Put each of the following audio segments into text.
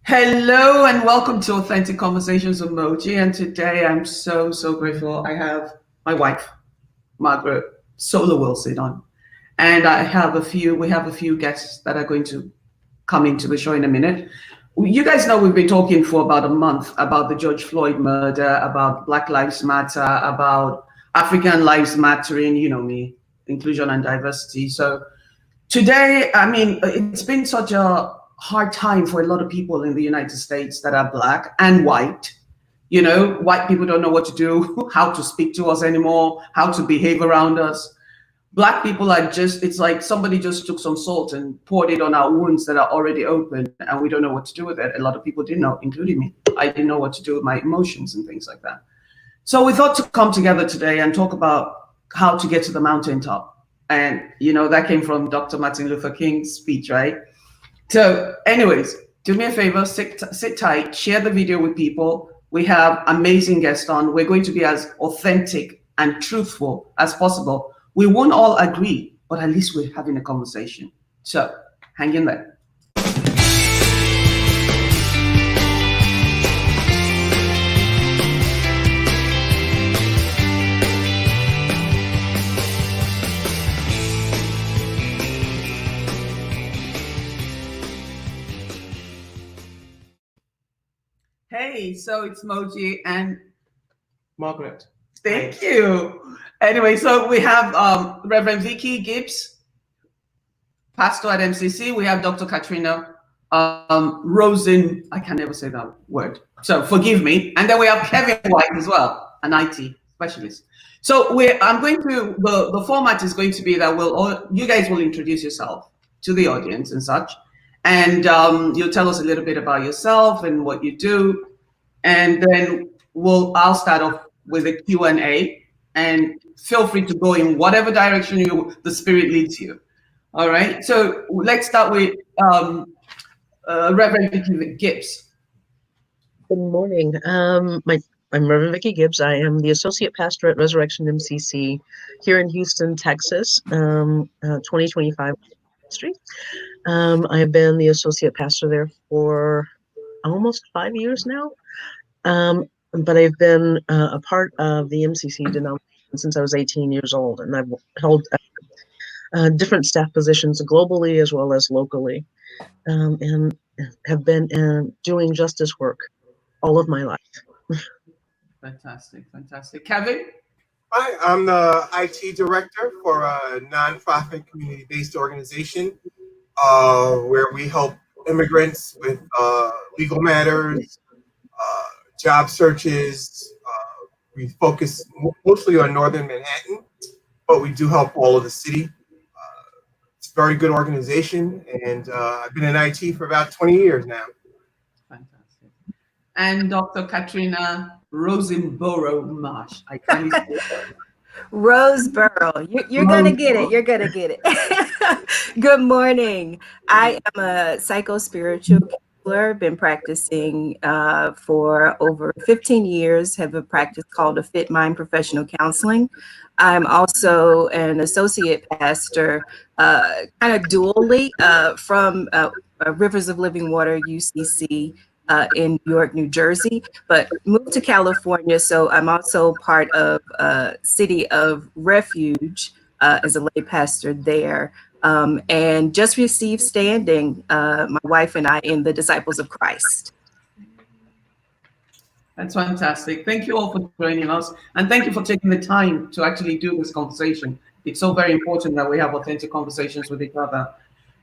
Hello and welcome to Authentic Conversations with Moji. And today I'm so grateful. I have my wife, Margaret Solo Wilson on. And we have a few guests that are going to come into the show in a minute. You guys know we've been talking for about a month about the George Floyd murder, about Black Lives Matter, about African Lives Mattering, you know me, inclusion and diversity. So today, I mean, it's been such a hard time for a lot of people in the United States that are Black and white. You know, white people don't know what to do, how to speak to us anymore, how to behave around us. Black people are just, it's like somebody just took some salt and poured it on our wounds that are already open, and we don't know what to do with it. A lot of people didn't know, including me. I didn't know what to do with my emotions and things like that. So we thought to come together today and talk about how to get to the mountaintop. And, you know, that came from Dr. Martin Luther King's speech, right? So, anyways, do me a favor, sit tight, share the video with people. We have amazing guests on. We're going to be as authentic and truthful as possible. We won't all agree, but at least we're having a conversation. So, hang in there. Hey, so it's Moji and Margaret. thank you. Anyway, so we have Reverend Vicky Gibbs, pastor at MCC. We have Dr. Katrina Rosen. I can never say that word, so forgive me. And then we have Kevin White as well, an IT specialist. So I'm going to the format is going to be that you guys will introduce yourself to the audience and such, and you'll tell us a little bit about yourself and what you do, and then I'll start off with a Q&A, and feel free to go in whatever direction the spirit leads you. All right, so let's start with Reverend Vicky Gibbs. Good morning. I'm Reverend Vicky Gibbs. I am the associate pastor at Resurrection MCC here in Houston, Texas, 2025 Street. I have been the associate pastor there for almost 5 years now. But I've been a part of the MCC denomination since I was 18 years old, and I've held different staff positions globally as well as locally, and have been doing justice work all of my life. Fantastic. Kevin? Hi, I'm the IT director for a nonprofit community-based organization where we help immigrants with legal matters, job searches. We focus mostly on Northern Manhattan, but we do help all of the city. It's a very good organization, and I've been in IT for about 20 years now. Fantastic. And Dr. Katrina Rosenborough Marsh. I can't say that. Roseboro. You're going to get it. You're going to get it. Good morning. I am a psycho-spiritual counselor. Been practicing for over 15 years. Have a practice called a Fit Mind Professional Counseling. I'm also an associate pastor, kind of dually from Rivers of Living Water, UCC, in New York, New Jersey, but moved to California. So I'm also part of City of Refuge as a lay pastor there, and just received standing, my wife and I, in the Disciples of Christ. That's fantastic. Thank you all for joining us, and thank you for taking the time to actually do this conversation. It's so very important that we have authentic conversations with each other.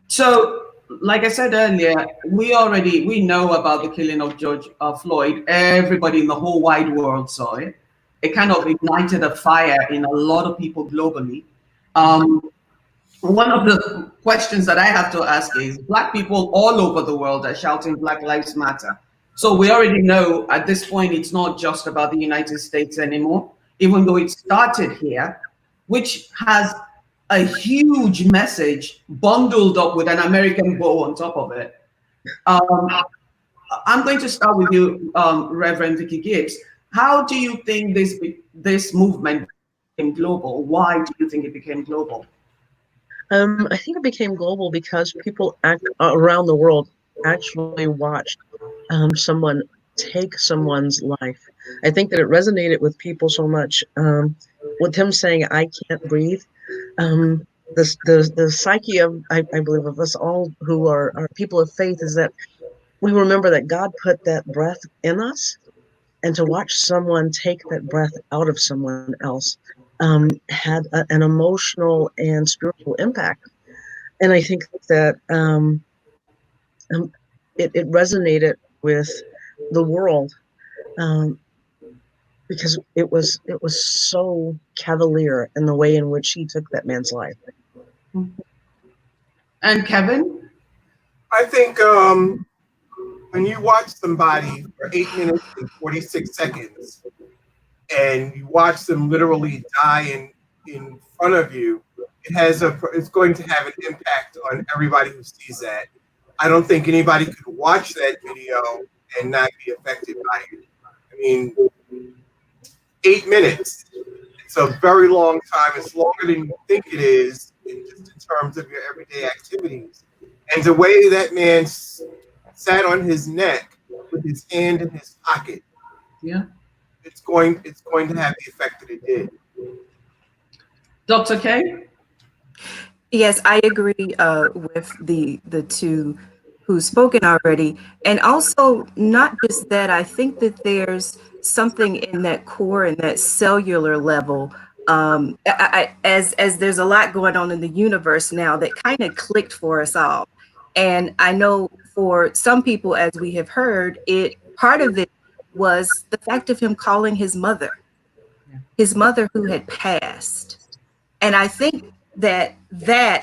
So, like I said earlier, we know about the killing of George Floyd. Everybody in the whole wide world saw it. It kind of ignited a fire in a lot of people globally. One of the questions that I have to ask is, Black people all over the world are shouting Black Lives Matter. So we already know at this point, it's not just about the United States anymore, even though it started here, which has a huge message bundled up with an American bow on top of it. I'm going to start with you, Reverend Vicky Gibbs. How do you think this movement became global? Why do you think it became global? I think it became global because people around the world actually watched someone take someone's life. I think that it resonated with people so much. With him saying, "I can't breathe." Um, the psyche of I believe of us all who are people of faith is that we remember that God put that breath in us, and to watch someone take that breath out of someone else had an emotional and spiritual impact. And I think that um, it resonated with the world um, because it was so cavalier in the way in which he took that man's life. And Kevin? I think when you watch somebody for 8 minutes and 46 seconds, and you watch them literally die in front of you, it's going to have an impact on everybody who sees that. I don't think anybody could watch that video and not be affected by it. I mean, 8 minutes. It's a very long time. It's longer than you think it is just in terms of your everyday activities. And the way that man sat on his neck with his hand in his pocket, Yeah. it's going to have the effect that it did. Dr. K? Yes, I agree with the two who've spoken already. And also, not just that, I think that there's something in that core and that cellular level. As there's a lot going on in the universe now that kind of clicked for us all. And I know for some people, as we have heard, it part of it was the fact of him calling his mother who had passed. And I think that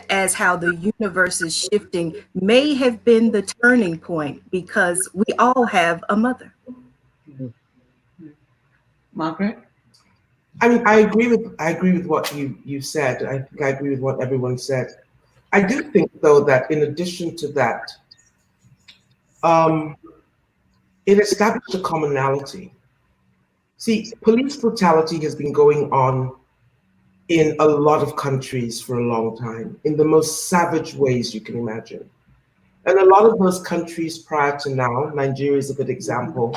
as how the universe is shifting may have been the turning point because we all have a mother. Margaret? I mean, I agree with what you said. I think I agree with what everyone said. I do think, though, that in addition to that, um, it established a commonality. See, police brutality has been going on in a lot of countries for a long time, in the most savage ways you can imagine. And a lot of those countries prior to now, Nigeria is a good example,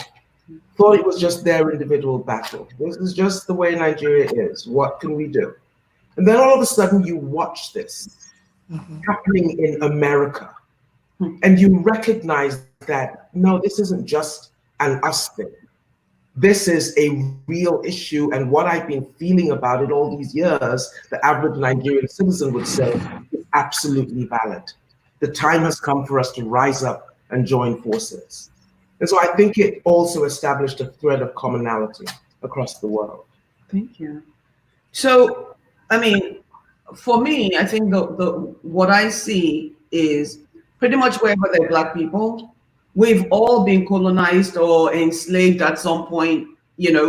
thought it was just their individual battle. This is just the way Nigeria is. What can we do? And then all of a sudden you watch this happening in America, and you recognize that, no, this isn't just an us thing. This is a real issue, and what I've been feeling about it all these years, the average Nigerian citizen would say, is absolutely valid. The time has come for us to rise up and join forces. And so I think it also established a thread of commonality across the world. Thank you. So, I mean, for me, I think the what I see is pretty much wherever there are Black people, we've all been colonized or enslaved at some point,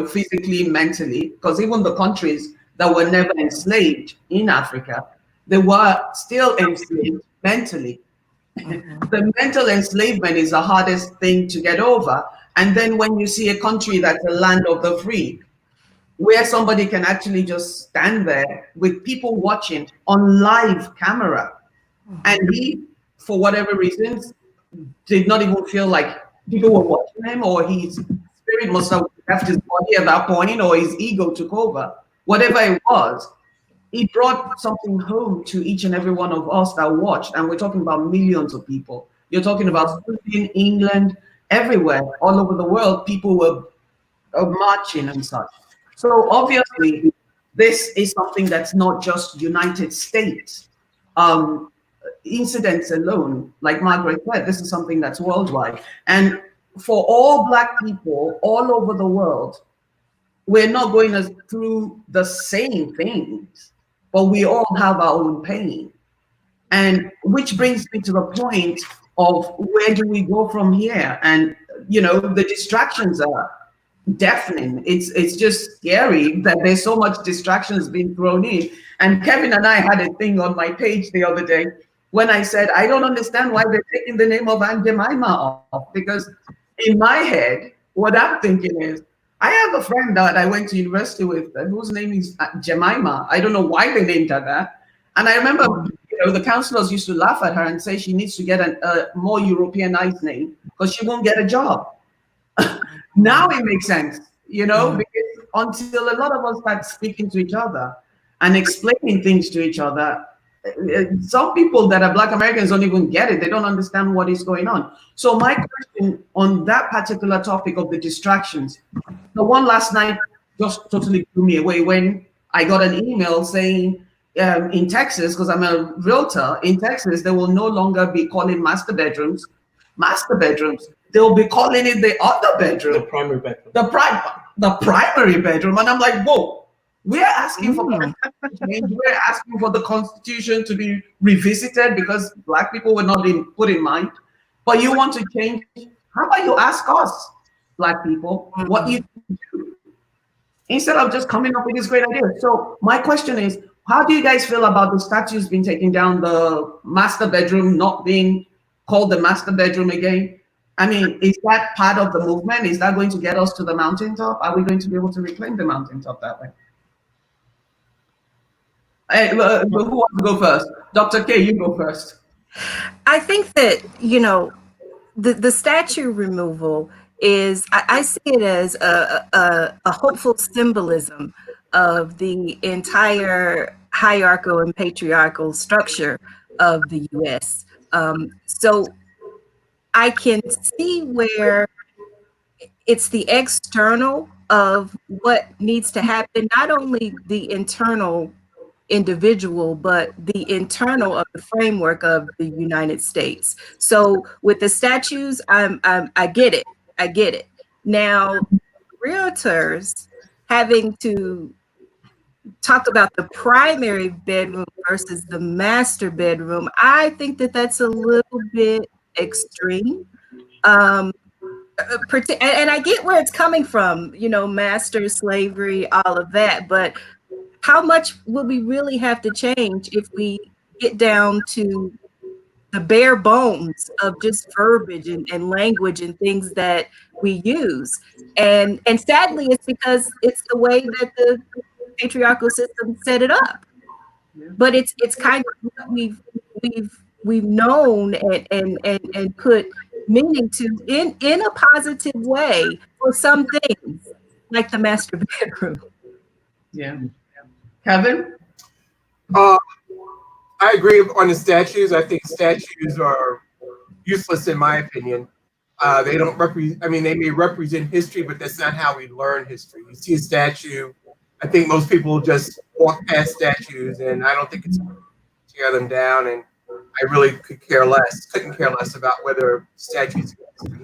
physically, mentally, because even the countries that were never enslaved in Africa, they were still enslaved mentally. The mental enslavement is the hardest thing to get over. And then when you see a country that's a land of the free, where somebody can actually just stand there with people watching on live camera, and he, for whatever reasons, did not even feel like people were watching him, or his spirit must have left his body at that point, or his ego took over. Whatever it was, it brought something home to each and every one of us that watched. And we're talking about millions of people. You're talking about Sweden, England, everywhere, all over the world, people were marching and such. So obviously, this is something that's not just United States. Incidents alone, like Margaret said, this is something that's worldwide. And for all Black people all over the world, we're not going through the same things, but we all have our own pain. And which brings me to the point of where do we go from here? And, the distractions are deafening. It's just scary that there's so much distractions being thrown in. And Kevin and I had a thing on my page the other day when I said, I don't understand why they're taking the name of Aunt Jemima off, because in my head, what I'm thinking is, I have a friend that I went to university with whose name is Jemima. I don't know why they named her that. And I remember the counselors used to laugh at her and say she needs to get a more Europeanized name because she won't get a job. Now it makes sense, because until a lot of us start speaking to each other and explaining things to each other, some people that are Black Americans don't even get it. They don't understand what is going on. So my question on that particular topic of the distractions, the one last night just totally blew me away when I got an email saying in Texas, because I'm a realtor, in Texas, they will no longer be calling master bedrooms. They'll be calling it the other bedroom. The primary bedroom. The primary bedroom. And I'm like, whoa, we're asking for change. We're asking for the Constitution to be revisited because Black people were not put in mind. But you want to change. How about you ask us, Black people, what you do? Instead of just coming up with this great idea. So my question is, how do you guys feel about the statues being taken down, the master bedroom not being called the master bedroom again? I mean, is that part of the movement? Is that going to get us to the mountaintop? Are we going to be able to reclaim the mountaintop that way? Hey, who wants to go first? Dr. K, you go first. I think that, the statue removal is, I see it as a hopeful symbolism of the entire hierarchical and patriarchal structure of the U.S. So I can see where it's the external of what needs to happen, not only the internal individual, but the internal of the framework of the United States. So with the statues, I get it. I get it. Now, realtors having to talk about the primary bedroom versus the master bedroom, I think that that's a little bit extreme. And I get where it's coming from, master slavery, all of that, but how much will we really have to change if we get down to the bare bones of just verbiage and language and things that we use? And sadly, it's because it's the way that the patriarchal system set it up. But it's kind of what we've known and put meaning to in a positive way for some things, like the master bedroom. Yeah. Kevin? I agree on the statues. I think statues are useless in my opinion. They don't represent, they may represent history, but that's not how we learn history. You see a statue, I think most people just walk past statues, and I don't think it's tear them down, and I really couldn't care less about whether statues exist or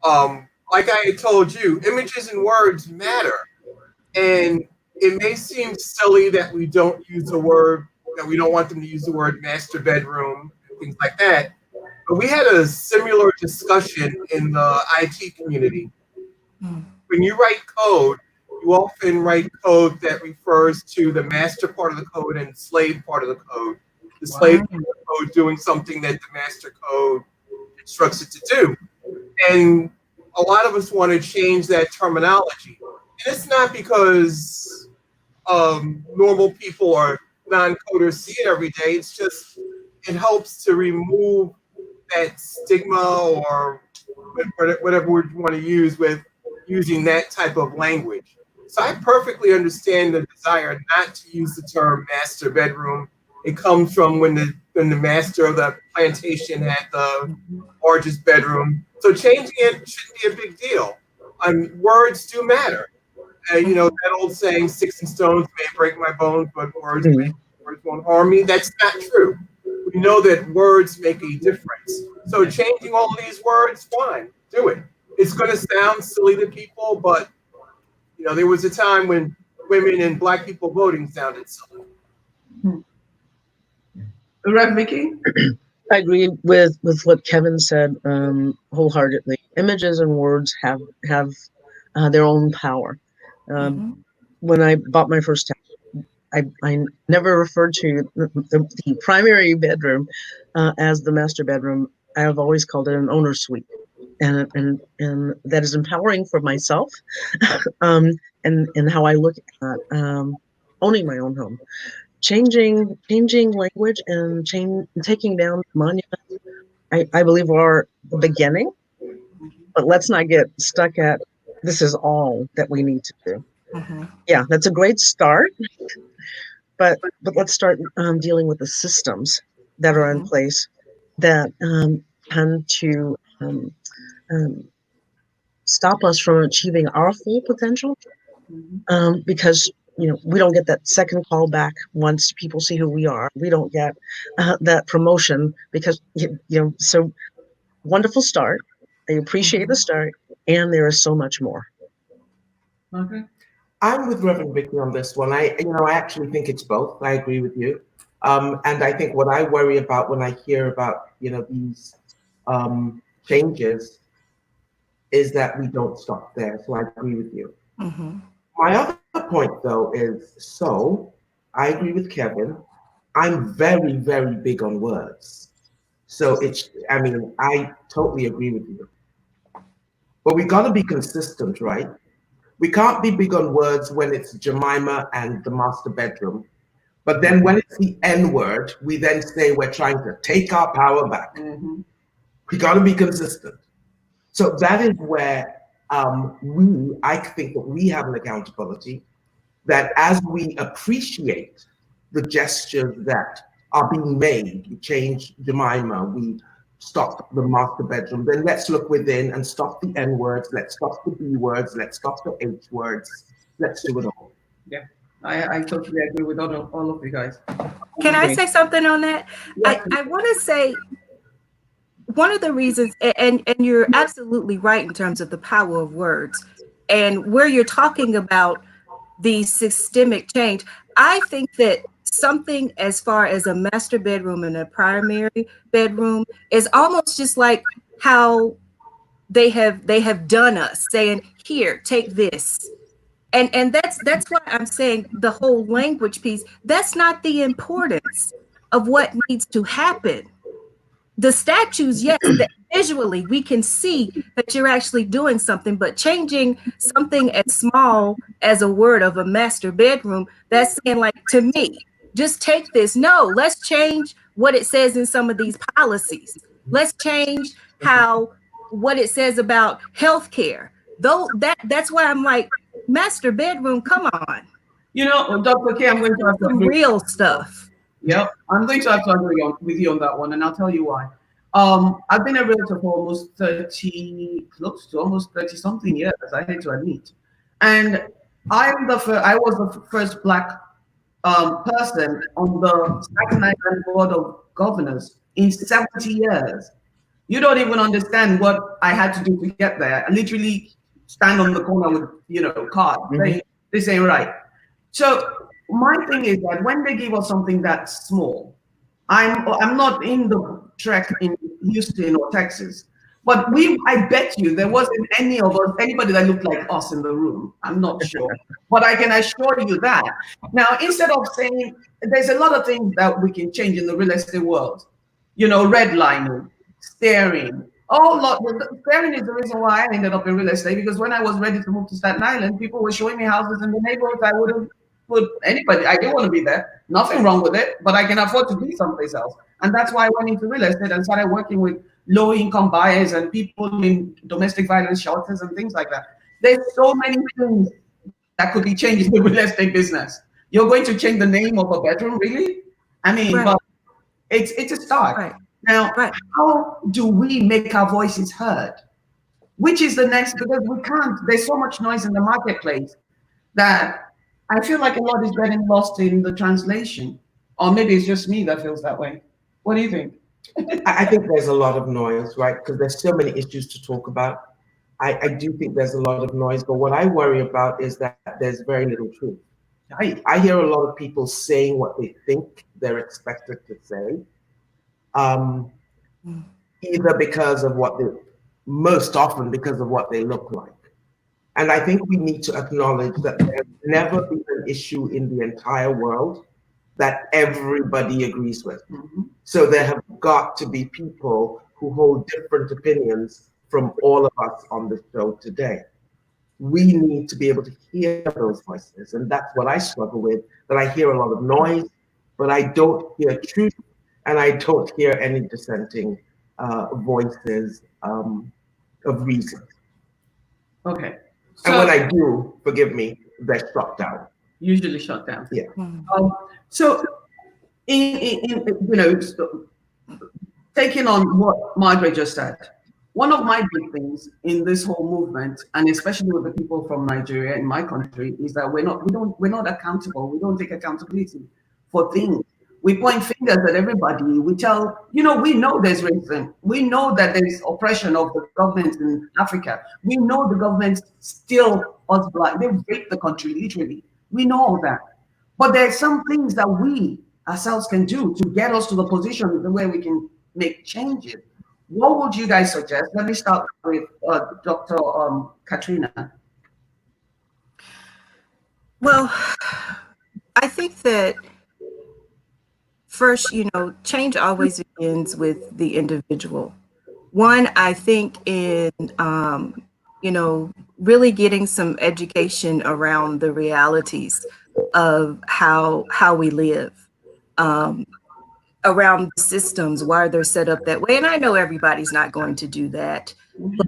not. Like I had told you, images and words matter. And it may seem silly that we don't use the word, that we don't want them to use the word master bedroom and things like that. But we had a similar discussion in the IT community. When you write code, you often write code that refers to the master part of the code and the slave part of the code. The slave part of the code doing something that the master code instructs it to do. And a lot of us want to change that terminology. And it's not because normal people or non-coders see it every day. It's just, it helps to remove that stigma or whatever word you want to use with using that type of language. So I perfectly understand the desire not to use the term master bedroom. It comes from when the master of the plantation had the largest bedroom. So changing it shouldn't be a big deal. Words do matter. That old saying, sticks and stones may break my bones, but words won't harm me. That's not true. We know that words make a difference. So changing all of these words, fine, do it. It's going to sound silly to people, but there was a time when women and Black people voting sounded silly. Rev Vicky? I agree with what Kevin said wholeheartedly. Images and words have their own power. When I bought my first house, I never referred to the primary bedroom as the master bedroom. I have always called it an owner's suite, and that is empowering for myself, and how I look at owning my own home. changing language and taking down monuments, I believe are the beginning, but let's not get stuck at this is all that we need to do. Mhm. Yeah, that's a great start, but let's start dealing with the systems that are in place that tend to um, stop us from achieving our full potential, because we don't get that second call back once people see who we are. We don't get that promotion because so wonderful start. I appreciate the start, and there is so much more. Okay. I'm with Reverend Vicky on this one. I actually think it's both. I agree with you. And I think what I worry about when I hear about, these changes is that we don't stop there. So I agree with you. My other point, though, is I agree with Kevin. I'm very, very big on words. So I totally agree with you. But we got to be consistent, right? We can't be big on words when it's Jemima and the master bedroom. But then when it's the N word, we then say we're trying to take our power back. We got to be consistent. So that is where I think that we have an accountability that as we appreciate the gestures that are being made, we change Jemima, we stop the master bedroom, then let's look within and stop the N words, let's stop the B words, let's stop the H words, let's do it all. Yeah, I totally agree with all of you guys. Can I say something on that? Yeah. I want to say one of the reasons, and you're absolutely right in terms of the power of words, and where you're talking about the systemic change. I think that something as far as a master bedroom and a primary bedroom is almost just like how they have done us, saying, here, take this. And that's why I'm saying the whole language piece, that's not the importance of what needs to happen. The statues, yes, that visually we can see that you're actually doing something, but changing something as small as a word of a master bedroom, that's saying, like, to me, just take this. No, let's change what it says in some of these policies. Let's change what it says about healthcare. Though that's why I'm like, master bedroom, come on. Dr. K, I'm going to have to Some agree. real stuff. Yep, I'm going to have to agree with you on that one, and I'll tell you why. I've been a realtor for almost 30, close to almost 30 something years, I hate to admit. And I was the first Black person on the Staten Island Board of Governors in 70 years. You don't even understand what I had to do to get there. I literally stand on the corner with, cards saying, this ain't right. So my thing is that when they give us something that small, I'm not in the trek in Houston or Texas, but I bet you there wasn't anybody that looked like us in the room. I'm not sure, but I can assure you that. Now, instead of saying, there's a lot of things that we can change in the real estate world, redlining, staring. Staring is the reason why I ended up in real estate, because when I was ready to move to Staten Island, people were showing me houses in the neighborhoods I wouldn't put anybody. I didn't want to be there. Nothing wrong with it, but I can afford to be someplace else. And that's why I went into real estate and started working with low-income buyers and people in domestic violence shelters and things like that. There's so many things that could be changed in the real estate business. You're going to change the name of a bedroom, really? I mean, Right. but it's a start. Right. Now, Right. how do we make our voices heard? Which is the next, because we can't, there's so much noise in the marketplace that I feel like a lot is getting lost in the translation. Or maybe it's just me that feels that way. What do you think? I think there's a lot of noise, right? Because there's so many issues to talk about. I do think there's a lot of noise, but what I worry about is that there's very little truth. I hear a lot of people saying what they think they're expected to say, either because of most often because of what they look like. And I think we need to acknowledge that there's never been an issue in the entire world that everybody agrees with. So there have got to be people who hold different opinions from all of us on the show today. We need to be able to hear those voices. And that's what I struggle with, that I hear a lot of noise, but I don't hear truth, and I don't hear any dissenting voices of reason. Okay. And when So I do, forgive me, they're shut down. usually shut down. Yeah. So taking on what Margaret just said, one of my big things in this whole movement, and especially with the people from Nigeria in my country, is that we're not accountable. We don't take accountability for things. We point fingers at everybody. We tell, we know there's racism. We know that there's oppression of the government in Africa. We know the government still us black. They rape the country, literally. We know all that. But there are some things that we ourselves can do to get us to the position where we can make changes. What would you guys suggest? Let me start with Dr. Katrina. Well, I think that first, change always begins with the individual. One, I think in, really getting some education around the realities of how we live, around the systems, why they're set up that way. And I know everybody's not going to do that. But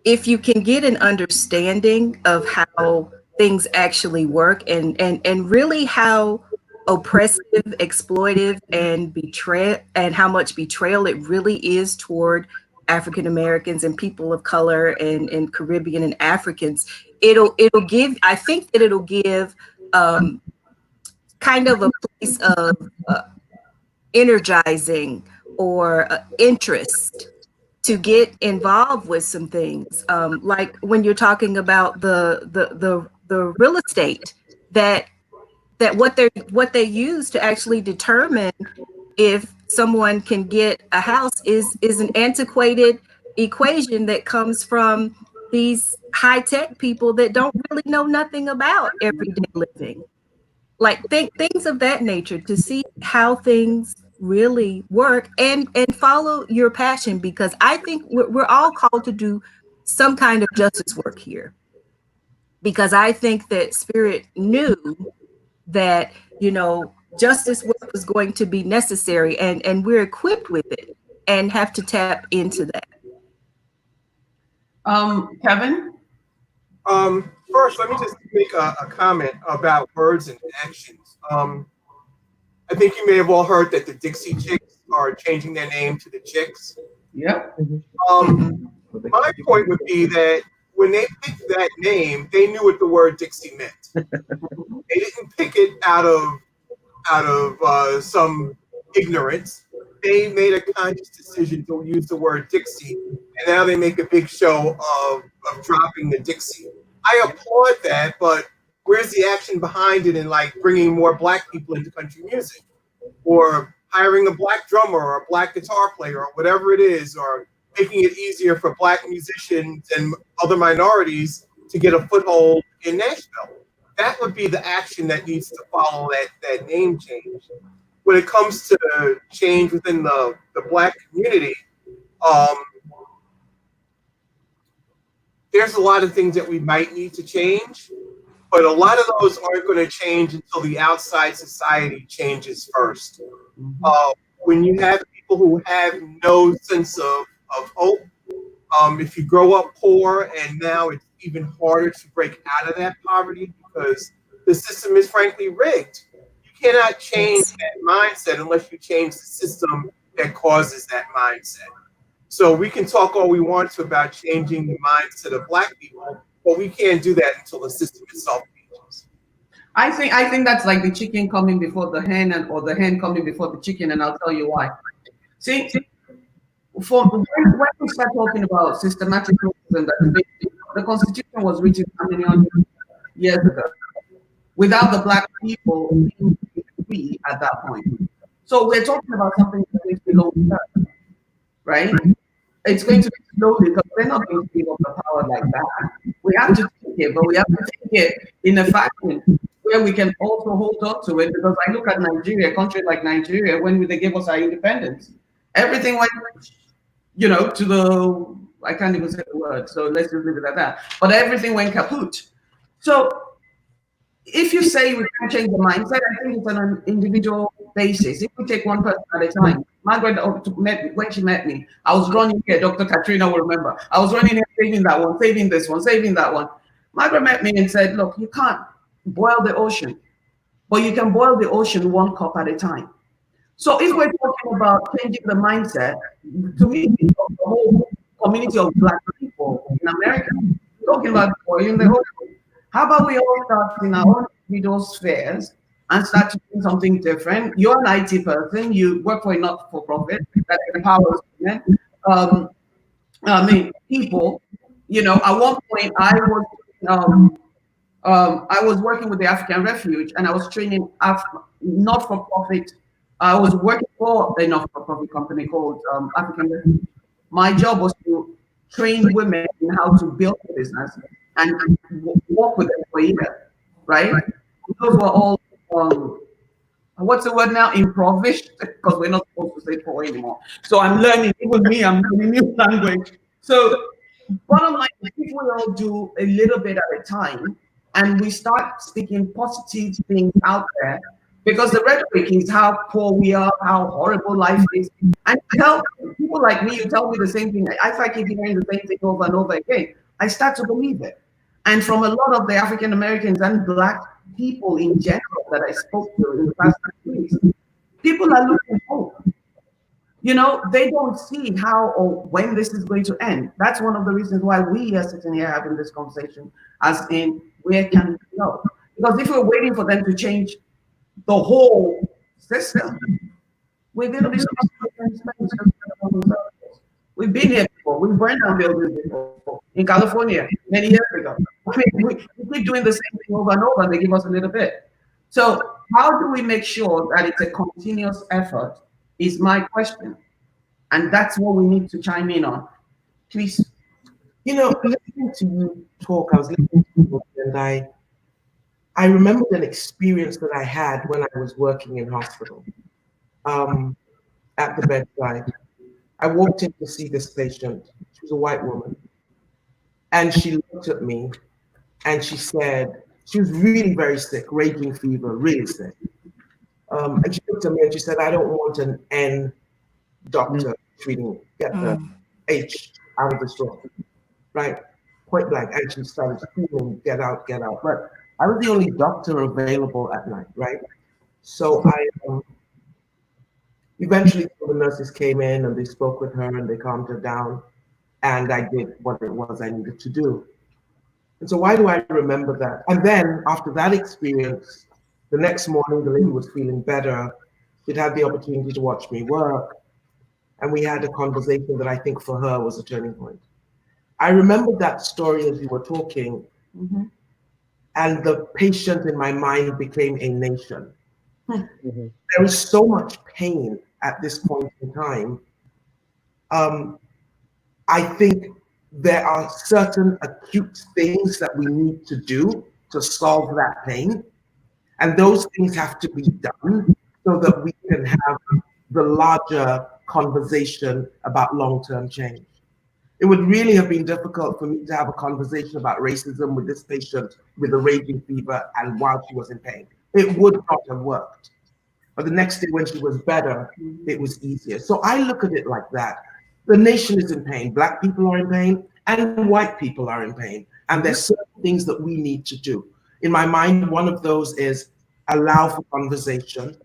if you can get an understanding of how things actually work and really how oppressive, exploitive, and betray, and how much betrayal it really is toward African Americans and people of color and Caribbean and Africans, it'll give, I think that it'll give kind of a place of energizing or interest to get involved with some things, like when you're talking about the real estate, that what they use to actually determine if someone can get a house is an antiquated equation that comes from these high-tech people that don't really know nothing about everyday living. Like things of that nature, to see how things really work and follow your passion, because I think we're all called to do some kind of justice work here, because I think that Spirit knew that justice work was going to be necessary, and we're equipped with it and have to tap into that. Kevin? First, let me just make a comment about words and actions. I think you may have all heard that the Dixie Chicks are changing their name to the Chicks. Yep. My point would be that when they picked that name, they knew what the word Dixie meant. They didn't pick it out of some ignorance. They made a conscious decision to use the word Dixie, and now they make a big show of dropping the Dixie. I applaud that, but where's the action behind it in like bringing more black people into country music, or hiring a black drummer or a black guitar player or whatever it is, or making it easier for black musicians and other minorities to get a foothold in Nashville? That would be the action that needs to follow that name change. When it comes to change within the black community, there's a lot of things that we might need to change, but a lot of those aren't going to change until the outside society changes first. When you have people who have no sense of hope, if you grow up poor and now it's even harder to break out of that poverty because the system is frankly rigged. You cannot change that mindset unless you change the system that causes that mindset. So we can talk all we want to about changing the mindset of black people, but we can't do that until the system itself changes. I think that's like the chicken coming before the hen, or the hen coming before the chicken, and I'll tell you why. See, when we start talking about systematic racism, the Constitution was written how many hundred years ago, without the black people being free at that point. So we're talking about something that is below term, right? It's going to be slowly, because we're not going to give up the power like that. We have to take it, but we have to take it in a fashion where we can also hold on to it. Because I look at Nigeria, a country like Nigeria, when they gave us our independence, everything went, to the, I can't even say the word, so let's just leave it at that. But everything went kaput. So if you say we can change the mindset, I think it's an individual basis. If we take one person at a time, Margaret, when she met me, I was running here. Dr. Katrina will remember. I was running here, saving that one, saving this one, saving that one. Margaret met me and said, look, you can't boil the ocean, but you can boil the ocean one cup at a time. So if we're talking about changing the mindset, to me, the whole community of Black people in America, talking about boiling the ocean. How about we all start in our own individual spheres and start to do something different? You're an IT person, you work for a not-for-profit that empowers women. People, at one point I was working with the African Refuge and I was training not-for-profit. I was working for a not-for-profit company called African Refuge. My job was to train women in how to build a business and work with them for a year, right? Those were all, what's the word now? Improvised, because we're not supposed to say poor anymore. So I'm learning, even me, I'm learning new language. So bottom line, if we all do a little bit at a time and we start speaking positive things out there, because the rhetoric is how poor we are, how horrible life is. And tell people like me, you tell me the same thing. I keep hearing the same thing over and over again. I start to believe it. And from a lot of the African Americans and Black people in general that I spoke to in the past 2 weeks, people are looking hope. They don't see how or when this is going to end. That's one of the reasons why we are sitting here having this conversation, as in, where can we go? Because if we're waiting for them to change the whole system, we're going to be We've been here before. We burned down buildings before in California many years ago. We keep doing the same thing over and over, and they give us a little bit. So how do we make sure that it's a continuous effort is my question. And that's what we need to chime in on. Please. Listening to you talk, I was listening to you, and I remembered an experience that I had when I was working in hospital, at the bedside. I walked in to see this patient. She was a white woman. And she looked at me and she said, she was really very sick, raging fever, really sick. And she looked at me and she said, I don't want an N doctor treating me. Get the H out of the store, right? Point blank. And she started screaming, get out, get out. But I was the only doctor available at night, right? So I eventually the nurses came in and they spoke with her and they calmed her down. And I did what it was I needed to do. And so why do I remember that? And then after that experience, the next morning, the lady was feeling better. She'd had the opportunity to watch me work. And we had a conversation that I think for her was a turning point. I remembered that story as you were talking. Mm-hmm. And the patient in my mind became a nation. Mm-hmm. There is so much pain at this point in time. I think there are certain acute things that we need to do to solve that pain. And those things have to be done so that we can have the larger conversation about long-term change. It would really have been difficult for me to have a conversation about racism with this patient with a raging fever and while she was in pain. It would not have worked. But the next day when she was better, it was easier. So I look at it like that. The nation is in pain. Black people are in pain and white people are in pain. And there's certain things that we need to do. In my mind, one of those is allow for conversation.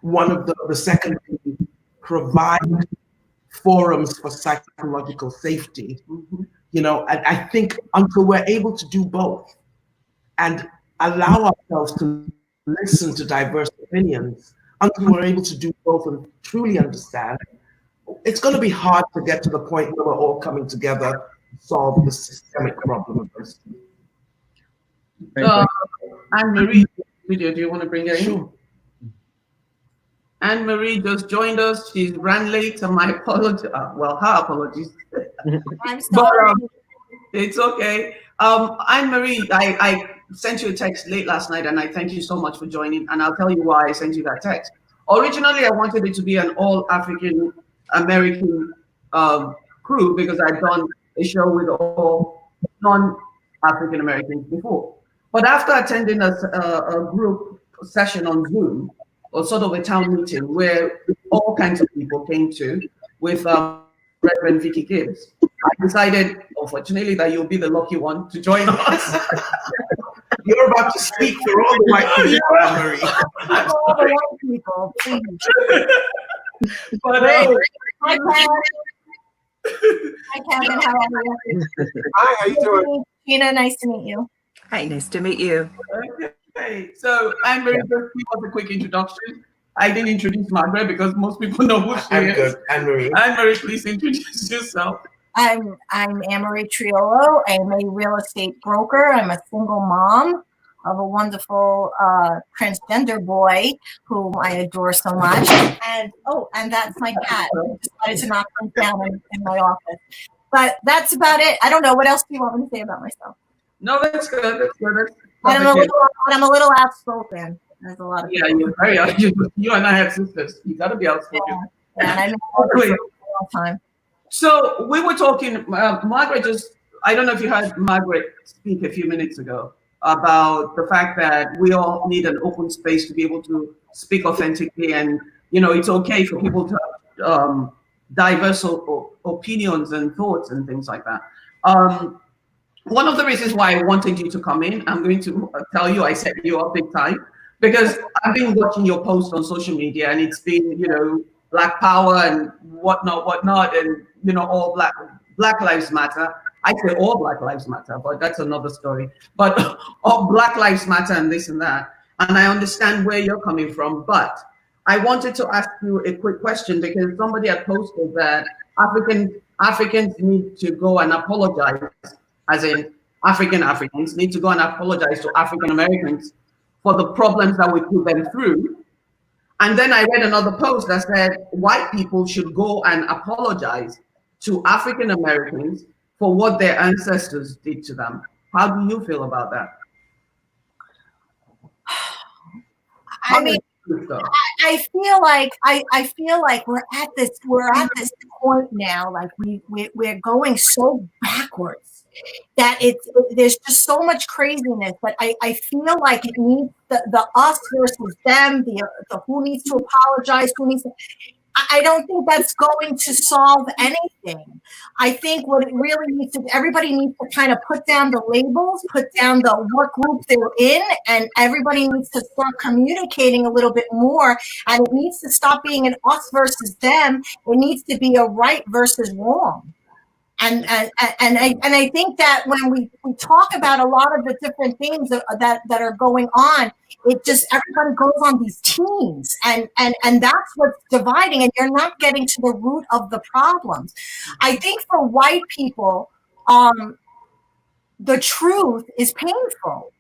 One of the second thing, provide forums for psychological safety. And I think until we're able to do both and allow ourselves to listen to diverse opinions, until we're able to do both and truly understand, it's going to be hard to get to the point where we're all coming together to solve the systemic problem of this. Anne-Marie, video, do you want to bring her in? Sure. Anne-Marie just joined us. She ran late, so my apologies. Well, her apologies. I'm sorry. But, it's okay. Anne-Marie, I sent you a text late last night, and I thank you so much for joining. And I'll tell you why I sent you that text. Originally, I wanted it to be an all-African American crew because I'd done a show with all non-African Americans before. But after attending a group session on Zoom, or sort of a town meeting where all kinds of people came to with Reverend Vicky Gibbs. I decided, unfortunately, that you'll be the lucky one to join us. You're about to speak for all the white people, Anne-Marie. All the white people, please. But, Hi, Kevin. Hi, Kevin. How are you? Hi, how you doing? Gina, nice to meet you. Hi, nice to meet you. okay, so Anne-Marie, just give us a quick introduction. I didn't introduce Margaret because most people know who she I'm is. good, Anne-Marie. Anne-Marie, please introduce yourself. I'm Anne-Marie Triolo. I'm a real estate broker. I'm a single mom of a wonderful transgender boy whom I adore so much. And that's my cat. I decided to knock him down in my office. But that's about it. I don't know. What else do you want me to say about myself? No, that's good. That's good. I'm a little outspoken. There's a lot of Yeah, people. you're very you and I have sisters. You gotta be outspoken. Yeah, and I know for a long time. So we were talking, Margaret I don't know if you heard Margaret speak a few minutes ago about the fact that we all need an open space to be able to speak authentically, and it's okay for people to have diverse opinions and thoughts and things like that. One of the reasons why I wanted you to come in, I'm going to tell you, I set you up big time, because I've been watching your posts on social media, and it's been, Black Power and whatnot, and all Black Lives Matter. I say all Black Lives Matter, but that's another story. But all Black Lives Matter and this and that, and I understand where you're coming from. But I wanted to ask you a quick question, because somebody had posted that Africans need to go and apologize, as in Africans need to go and apologize to African Americans for the problems that we put them through. And then I read another post that said white people should go and apologize to African Americans for what their ancestors did to them. How do you feel about that? I feel like we're at this point now, like we're going so backwards that there's just so much craziness. But I feel like it needs the us versus them, the who needs to apologize, who needs to. I don't think that's going to solve anything. I think what it really needs to, everybody needs to kind of put down the labels, put down the what group they're in, and everybody needs to start communicating a little bit more. And it needs to stop being an us versus them. It needs to be a right versus wrong. And I think that when we talk about a lot of the different things that are going on, it just everybody goes on these teams, and that's what's dividing, and you're not getting to the root of the problems. I think for white people, the truth is painful.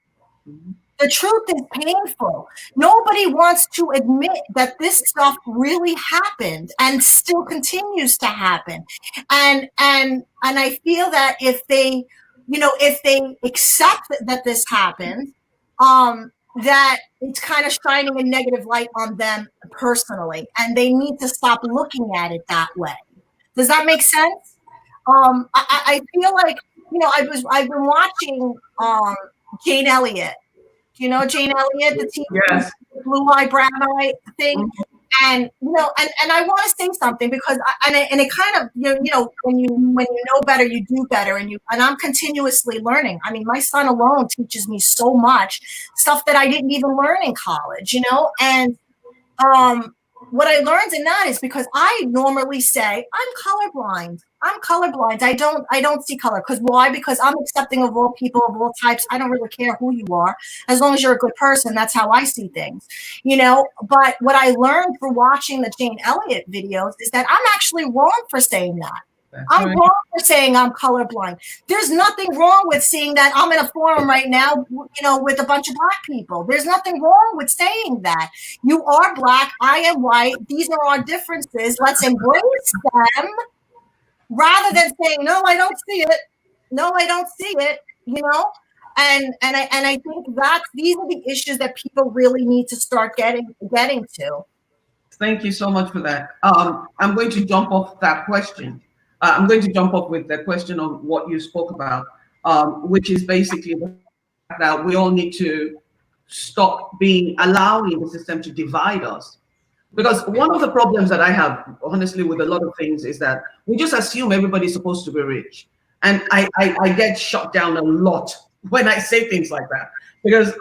The truth is painful. Nobody wants to admit that this stuff really happened and still continues to happen. And I feel that if they accept that this happened, that it's kind of shining a negative light on them personally, and they need to stop looking at it that way. Does that make sense? I feel like I've been watching Jane Elliott. Do you know Jane Elliott, the TV, yes, blue eye, brown eye thing? And and I want to say something because it kind of when you know better, you do better, and I'm continuously learning. I mean, my son alone teaches me so much stuff that I didn't even learn in college, and what I learned in that is because I normally say I'm colorblind. I don't see color. Because why? Because I'm accepting of all people of all types. I don't really care who you are, as long as you're a good person. That's how I see things, But what I learned through watching the Jane Elliott videos is that I'm actually wrong for saying that. I'm wrong for saying I'm colorblind. There's nothing wrong with seeing that. I'm in a forum right now, with a bunch of Black people. There's nothing wrong with saying that. You are Black. I am white. These are our differences. Let's embrace them rather than saying, no, I don't see it. No, I don't see it. And I think these are the issues that people really need to start getting to. Thank you so much for that. I'm going to jump off that question. I'm going to jump up with the question on what you spoke about, which is basically that we all need to stop being allowing the system to divide us. Because one of the problems that I have, honestly, with a lot of things is that we just assume everybody's supposed to be rich. And I get shut down a lot when I say things like that. Because,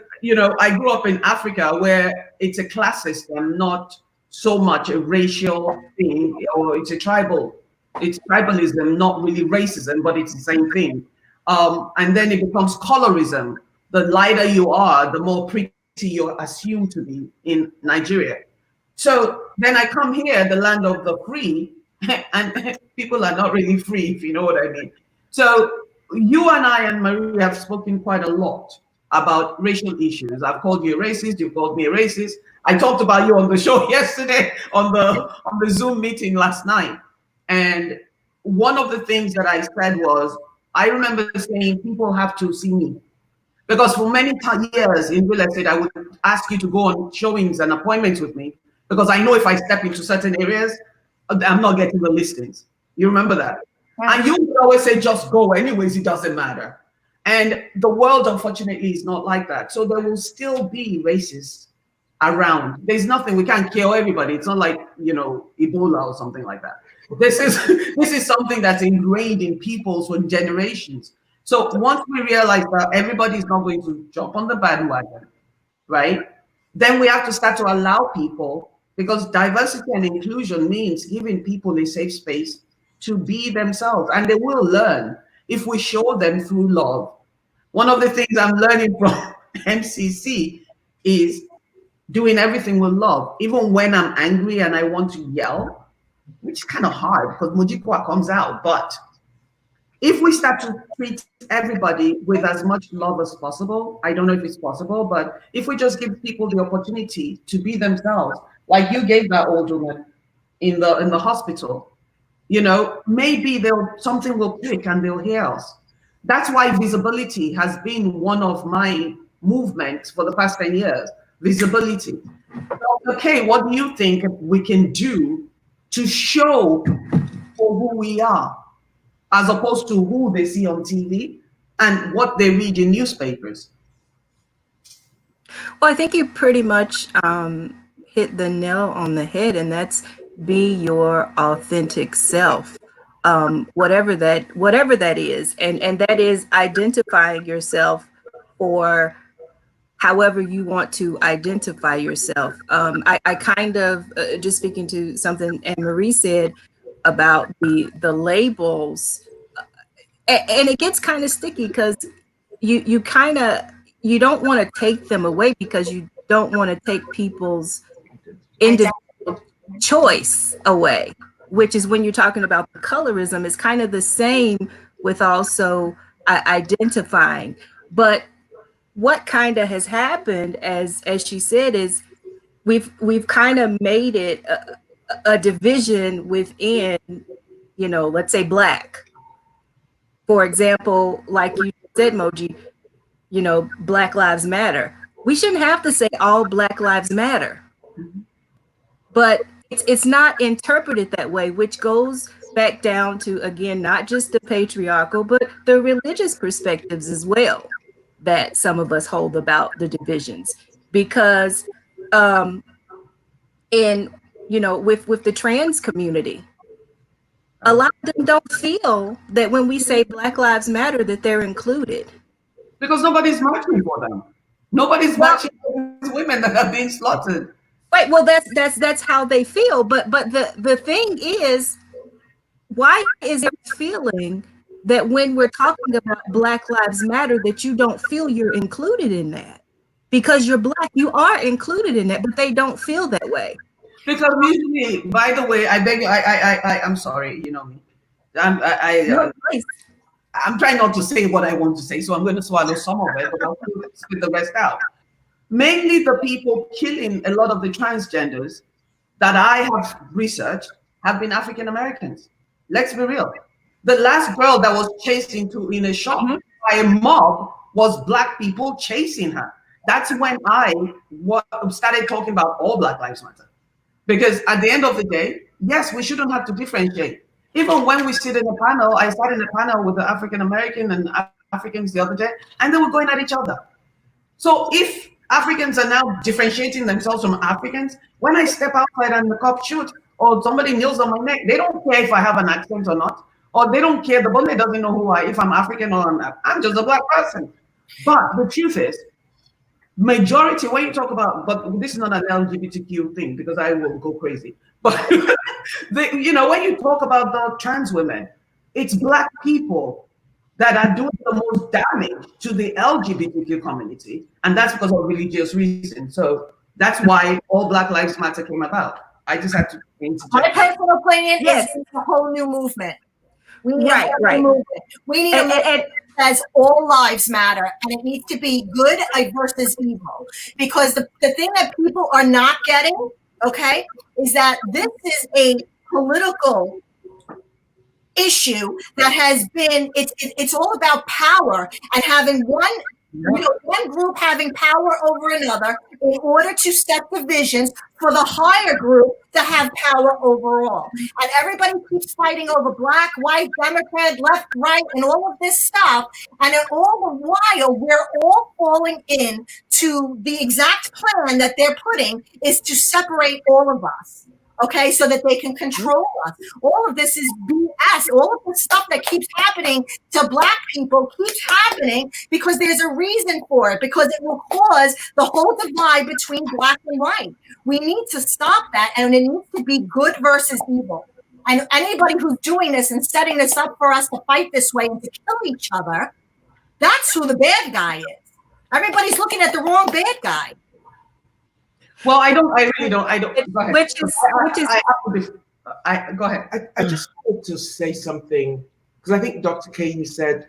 I grew up in Africa where it's a class system, not so much a racial thing, or it's tribalism, not really racism, but it's the same thing. And then it becomes colorism. The lighter you are, the more pretty you're assumed to be in Nigeria. So then I come here, the land of the free, and people are not really free, if you know what I mean. So you and I and Marie have spoken quite a lot about racial issues. I've called you a racist, you've called me a racist. I talked about you on the show yesterday, on the Zoom meeting last night. And one of the things that I said was, I remember saying people have to see me. Because for many years in real estate, I would ask you to go on showings and appointments with me because I know if I step into certain areas, I'm not getting the listings. You remember that? And you would always say, just go anyways, it doesn't matter. And the world, unfortunately, is not like that. So there will still be racists around. There's nothing, we can't kill everybody. It's not like, Ebola or something like that. This is something that's ingrained in people for generations. So once we realize that everybody's not going to jump on the bandwagon, right? Then we have to start to allow people, because diversity and inclusion means giving people a safe space to be themselves, and they will learn if we show them through love. One of the things I'm learning from MCC is doing everything with love, even when I'm angry and I want to yell, which is kind of hard because Mojikwa comes out. But if we start to treat everybody with as much love as possible, I don't know if it's possible, but if we just give people the opportunity to be themselves, like you gave that old woman in the hospital, maybe something will click and they'll hear us. That's why visibility has been one of my movements for the past 10 years. Visibility. Okay, what do you think we can do to show for who we are, as opposed to who they see on TV and what they read in newspapers? Well, I think you pretty much hit the nail on the head, and that's be your authentic self, whatever that is, and that is identifying yourself for however you want to identify yourself. I kind of just speaking to something Anne Marie said about the labels, and it gets kind of sticky because you don't want to take them away because you don't want to take people's individual choice away, which is when you're talking about the colorism, is kind of the same with also identifying. But what kind of has happened, as she said, is we've kind of made it a division within, let's say Black. For example, like you said, Moji, Black Lives Matter. We shouldn't have to say all Black Lives Matter, but it's not interpreted that way, which goes back down to, again, not just the patriarchal, but the religious perspectives as well that some of us hold about the divisions. Because with the trans community, a lot of them don't feel that when we say Black Lives Matter that they're included. Because nobody's marching for them. Nobody's marching for these women that are being slaughtered. Right. Well, that's how they feel. But the thing is, why is it feeling that when we're talking about Black Lives Matter that you don't feel you're included in that? Because you're Black, you are included in that, but they don't feel that way. Because usually, by the way, I beg you, I'm sorry, you know me. I'm trying not to say what I want to say, so I'm going to swallow some of it, but I'll spit the rest out. Mainly the people killing a lot of the transgenders that I have researched have been African Americans. Let's be real. The last girl that was chased in a shop by a mob was Black people chasing her. That's when I started talking about all Black Lives Matter. Because at the end of the day, yes, we shouldn't have to differentiate. Even when we sit in a panel, I sat in a panel with the African American and Africans the other day, and they were going at each other. So if Africans are now differentiating themselves from Africans. When I step outside and the cop shoot or somebody kneels on my neck, they don't care if I have an accent or not, or they don't care. The bully doesn't know if I'm African or not. I'm just a black person. But the truth is, majority, when you talk about, but this is not an LGBTQ thing because I will go crazy. But when you talk about the trans women, it's black people that are doing the most damage to the LGBTQ community, and that's because of religious reasons. So that's why all Black Lives Matter came about. I just had to interject. My personal opinion Yes. is it's a whole new movement. We need Right, a whole right. new movement. We need a movement that says all lives matter, and it needs to be good versus evil. Because the thing that people are not getting, okay, is that this is a political issue that has been, it's all about power and having one group having power over another in order to set divisions for the higher group to have power overall. And everybody keeps fighting over black, white, Democrat, left, right, and all of this stuff. And all the while, we're all falling in to the exact plan that they're putting is to separate all of us. Okay, so that they can control us. All of this is BS. All of the stuff that keeps happening to black people keeps happening because there's a reason for it, because it will cause the whole divide between black and white. We need to stop that, and it needs to be good versus evil. And anybody who's doing this and setting this up for us to fight this way and to kill each other, that's who the bad guy is. Everybody's looking at the wrong bad guy. Well, I really don't. Go ahead. Which is go ahead. I just wanted to say something because I think Dr. K, you said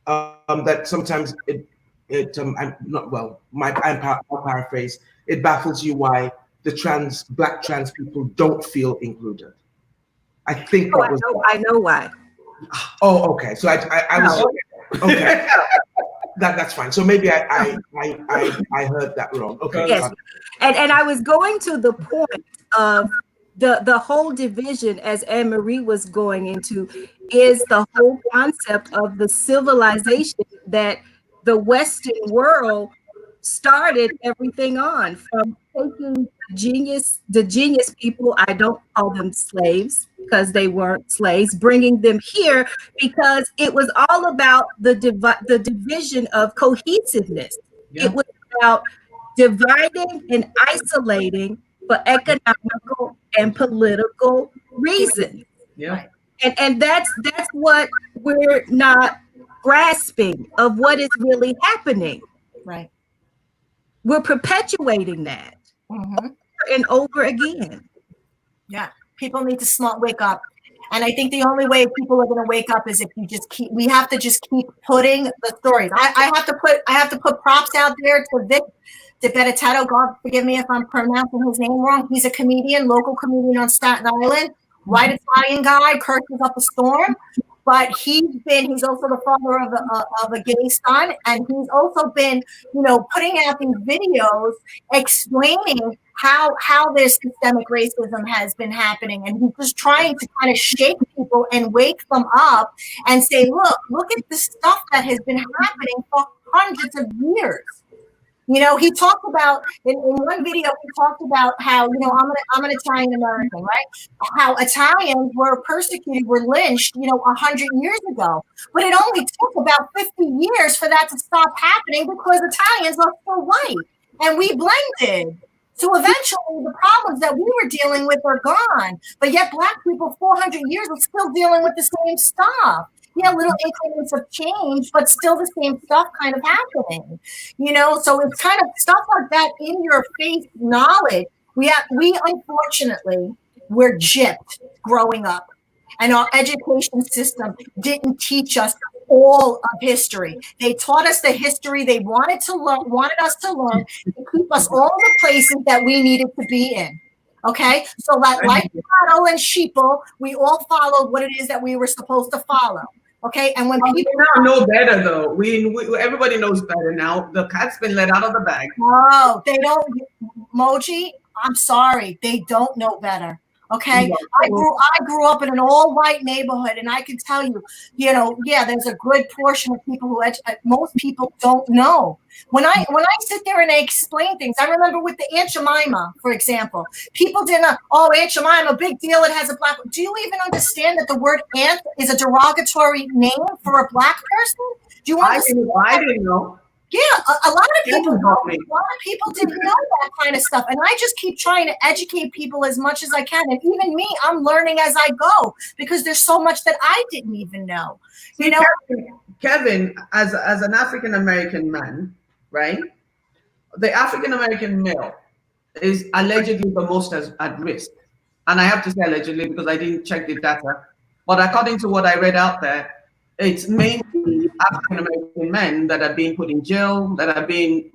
that sometimes I'm not well. I'll paraphrase. It baffles you why the black trans people don't feel included. I think that was. I know why. Oh, okay. So I was okay. That's fine. So maybe I heard that wrong. Okay. Yes. And I was going to the point of the whole division, as Anne Marie was going into, is the whole concept of the civilization that the Western world started everything on, from taking the genius people, I don't call them slaves because they weren't slaves, bringing them here because it was all about the division of cohesiveness. Yeah. It was about dividing and isolating for economical and political reasons. Yeah. And that's what we're not grasping of what is really happening. Right. We're perpetuating that over and over again. Yeah. People need to wake up. And I think the only way people are going to wake up is if we have to just keep putting the stories. I have to put props out there to Vic DeBettato. God forgive me if I'm pronouncing his name wrong. He's a comedian, local comedian on Staten Island, white Italian guy, curses up a storm. But he's also the father of a gay son, and he's also been, putting out these videos explaining how this systemic racism has been happening, and he's just trying to kind of shake people and wake them up and say, look at the stuff that has been happening for hundreds of years. He talked about in one video. He talked about how I'm an Italian American, right? How Italians were persecuted, were lynched, 100 years ago. But it only took about 50 years for that to stop happening because Italians are still white and we blended. So eventually, the problems that we were dealing with are gone. But yet, black people 400 years are still dealing with the same stuff. Yeah, little increments of change, but still the same stuff kind of happening. So it's kind of stuff like that in your face knowledge. We unfortunately were gypped growing up, and our education system didn't teach us all of history. They taught us the history they wanted us to learn to keep us all the places that we needed to be in. Okay, so like cattle and sheeple, we all followed what it is that we were supposed to follow. Okay, and when people now know better, though, we everybody knows better now. The cat's been let out of the bag. No, they don't. Moji, I'm sorry, they don't know better. Okay, I grew up in an all-white neighborhood, and I can tell you, yeah, there's a good portion of people who most people don't know. When I sit there and I explain things, I remember with the Aunt Jemima, for example, people didn't know, oh, Aunt Jemima, big deal, it has a black. Do you even understand that the word aunt is a derogatory name for a black person? Do you understand? I didn't know. Yeah, a lot of people didn't know that kind of stuff, and I just keep trying to educate people as much as I can. And even me, I'm learning as I go because there's so much that I didn't even know. Kevin, as an African American man, right? The African American male is allegedly the most at risk, and I have to say allegedly because I didn't check the data. But according to what I read out there, it's mainly African American men that are being put in jail, that are being,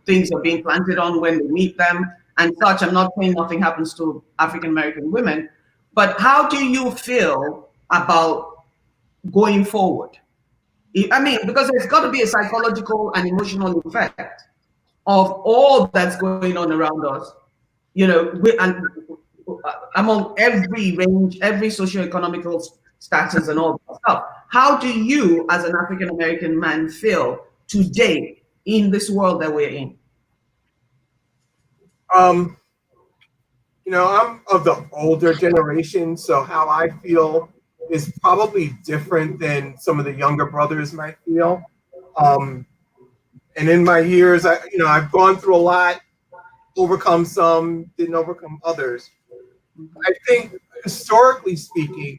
things are being planted on when they meet them and such. I'm not saying nothing happens to African American women, but how do you feel about going forward? I mean, because there's got to be a psychological and emotional effect of all that's going on around us, among every range, every socioeconomical status and all that stuff. How do you, as an African American man, feel today in this world that we're in? I'm of the older generation, so how I feel is probably different than some of the younger brothers might feel. And in my years, I've gone through a lot, overcome some, didn't overcome others. I think historically speaking,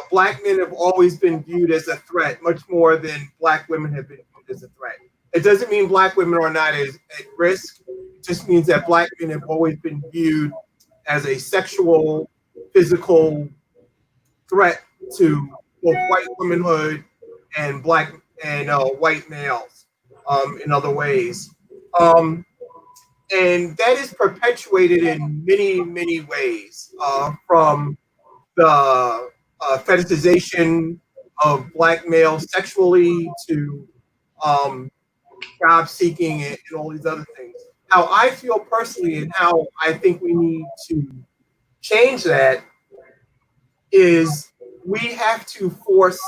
Black men have always been viewed as a threat, much more than Black women have been viewed as a threat. It doesn't mean Black women are not at risk. It just means that Black men have always been viewed as a sexual, physical threat to both white womanhood and Black and white males in other ways. And that is perpetuated in many, many ways, from the fetishization of Black males sexually to job seeking and all these other things. How I feel personally and how I think we need to change that is we have to force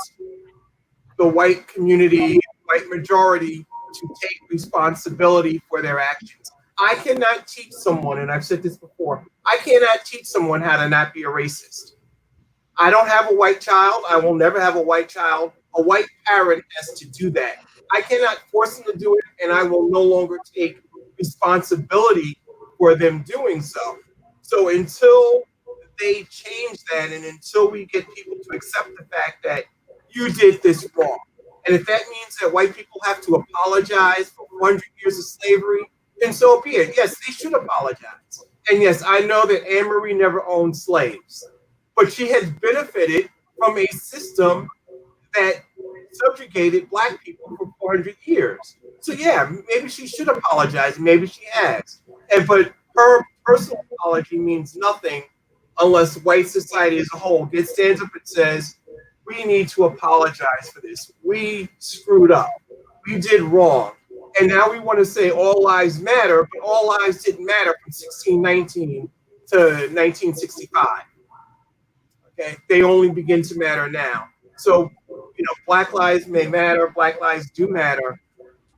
the white community, white majority, to take responsibility for their actions. I cannot teach someone, and I've said this before, I cannot teach someone how to not be a racist. I don't have a white child. I will never have a white child. A white parent has to do that. I cannot force them to do it, and I will no longer take responsibility for them doing so. So until they change that, and until we get people to accept the fact that you did this wrong, and if that means that white people have to apologize for 400 years of slavery, then so be it. Yes, they should apologize. And yes, I know that Anne Marie never owned slaves, but she has benefited from a system that subjugated Black people for 400 years. So yeah, maybe she should apologize. Maybe she has. But her personal apology means nothing unless white society as a whole stands up and says, we need to apologize for this. We screwed up. We did wrong. And now we want to say all lives matter, but all lives didn't matter from 1619 to 1965. Okay, they only begin to matter now. So, Black lives may matter, Black lives do matter,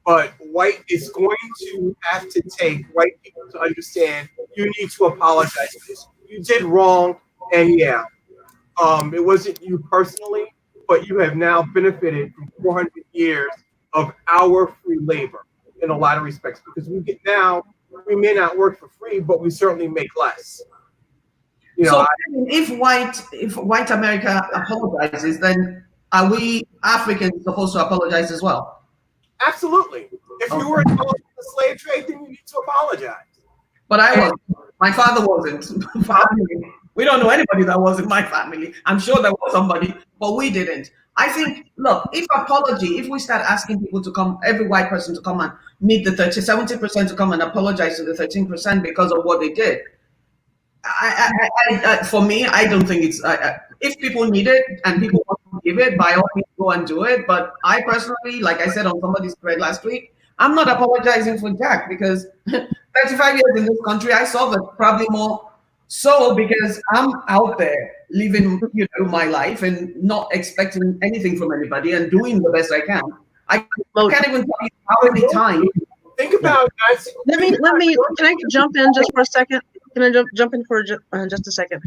but white is going to have to take white people to understand you need to apologize for this. You did wrong, and yeah, it wasn't you personally, but you have now benefited from 400 years of our free labor in a lot of respects, because we may not work for free, but we certainly make less. If white America apologizes, then are we Africans supposed to apologize as well? Absolutely. If you were involved in the slave trade, then you need to apologize. But I wasn't. My father wasn't. We don't know anybody that was in my family. I'm sure there was somebody, but we didn't. I think, look, if we start asking people to come, every white person to come and meet the 70% to come and apologize to the 13% because of what they did, for me, I don't think it's, if people need it and people want to give it, by all means go and do it. But I personally, like I said on somebody's thread last week, I'm not apologizing for Jack because 35 years in this country, I saw that probably more So because I'm out there living, my life and not expecting anything from anybody and doing the best I can, I Mo, can't even tell you how many times. Think about that. can I jump in just for a second? Can I jump in for just a second?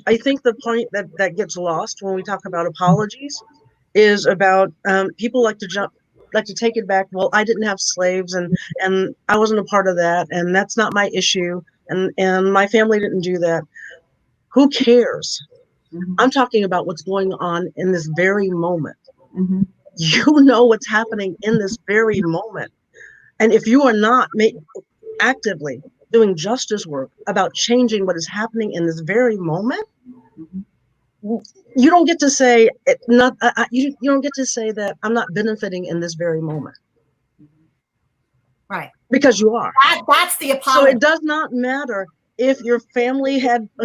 I think the point that gets lost when we talk about apologies is about people like to take it back. Well, I didn't have slaves, and I wasn't a part of that, and that's not my issue, and my family didn't do that. Who cares? Mhm. I'm talking about what's going on in this very moment. Mhm. You know what's happening in this very moment, and if you are not actively doing justice work about changing what is happening in this very moment, you don't get to say you don't get to say that I'm not benefiting in this very moment. Right. Because you are. That's the So apology. it does not matter if your family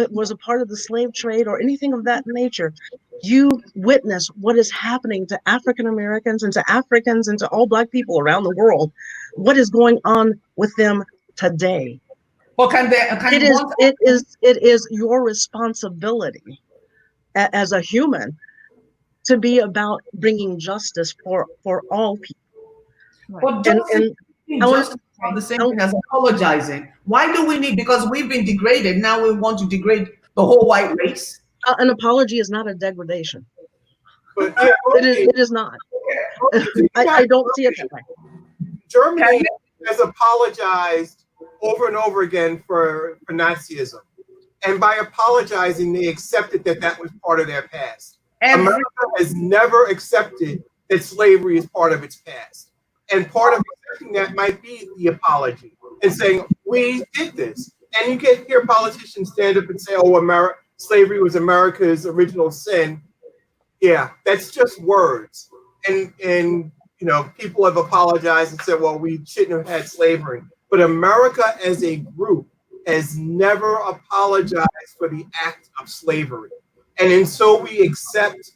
was a part of the slave trade or anything of that nature. You witness what is happening to African Americans and to Africans and to all Black people around the world. What is going on with them today? But can It is your responsibility as a human to be about bringing justice for all people. But And justice I want just not the same thing as apologizing. Why do we need? Because we've been degraded. Now we want to degrade the whole white race. an apology is not a degradation. But yeah, It is not. I don't see it that way. Germany has apologized over and over again for Nazism. And by apologizing, they accepted that that was part of their past. America has never accepted that slavery is part of its past. And part of accepting that might be the apology and saying, we did this. And you can hear politicians stand up and say, oh, slavery was America's original sin. Yeah, that's just words. And people have apologized and said, well, we shouldn't have had slavery. But America as a group has never apologized for the act of slavery. And so we accept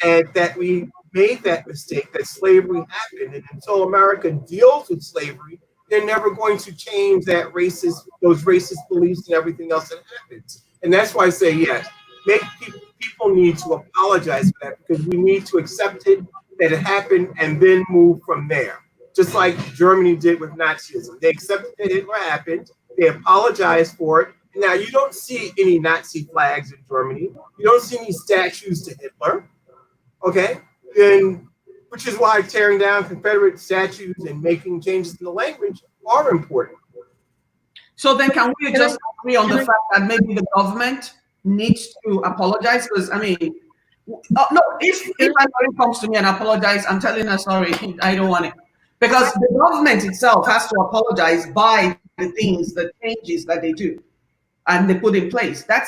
that we made that mistake, that slavery happened. And until America deals with slavery, they're never going to change those racist beliefs and everything else that happens. And that's why I say, yes, people need to apologize for that, because we need to accept it, that it happened, and then move from there. Just like Germany did with Nazism. They accepted that it happened, they apologized for it. Now, you don't see any Nazi flags in Germany. You don't see any statues to Hitler. Okay? Which is why tearing down Confederate statues and making changes in the language are important. So then can we just agree on the fact that maybe the government needs to apologize? Because, I mean, no, if anybody comes to me and apologize, I'm telling her, sorry, I don't want it. Because the government itself has to apologize by the things, the changes that they do and they put in place. That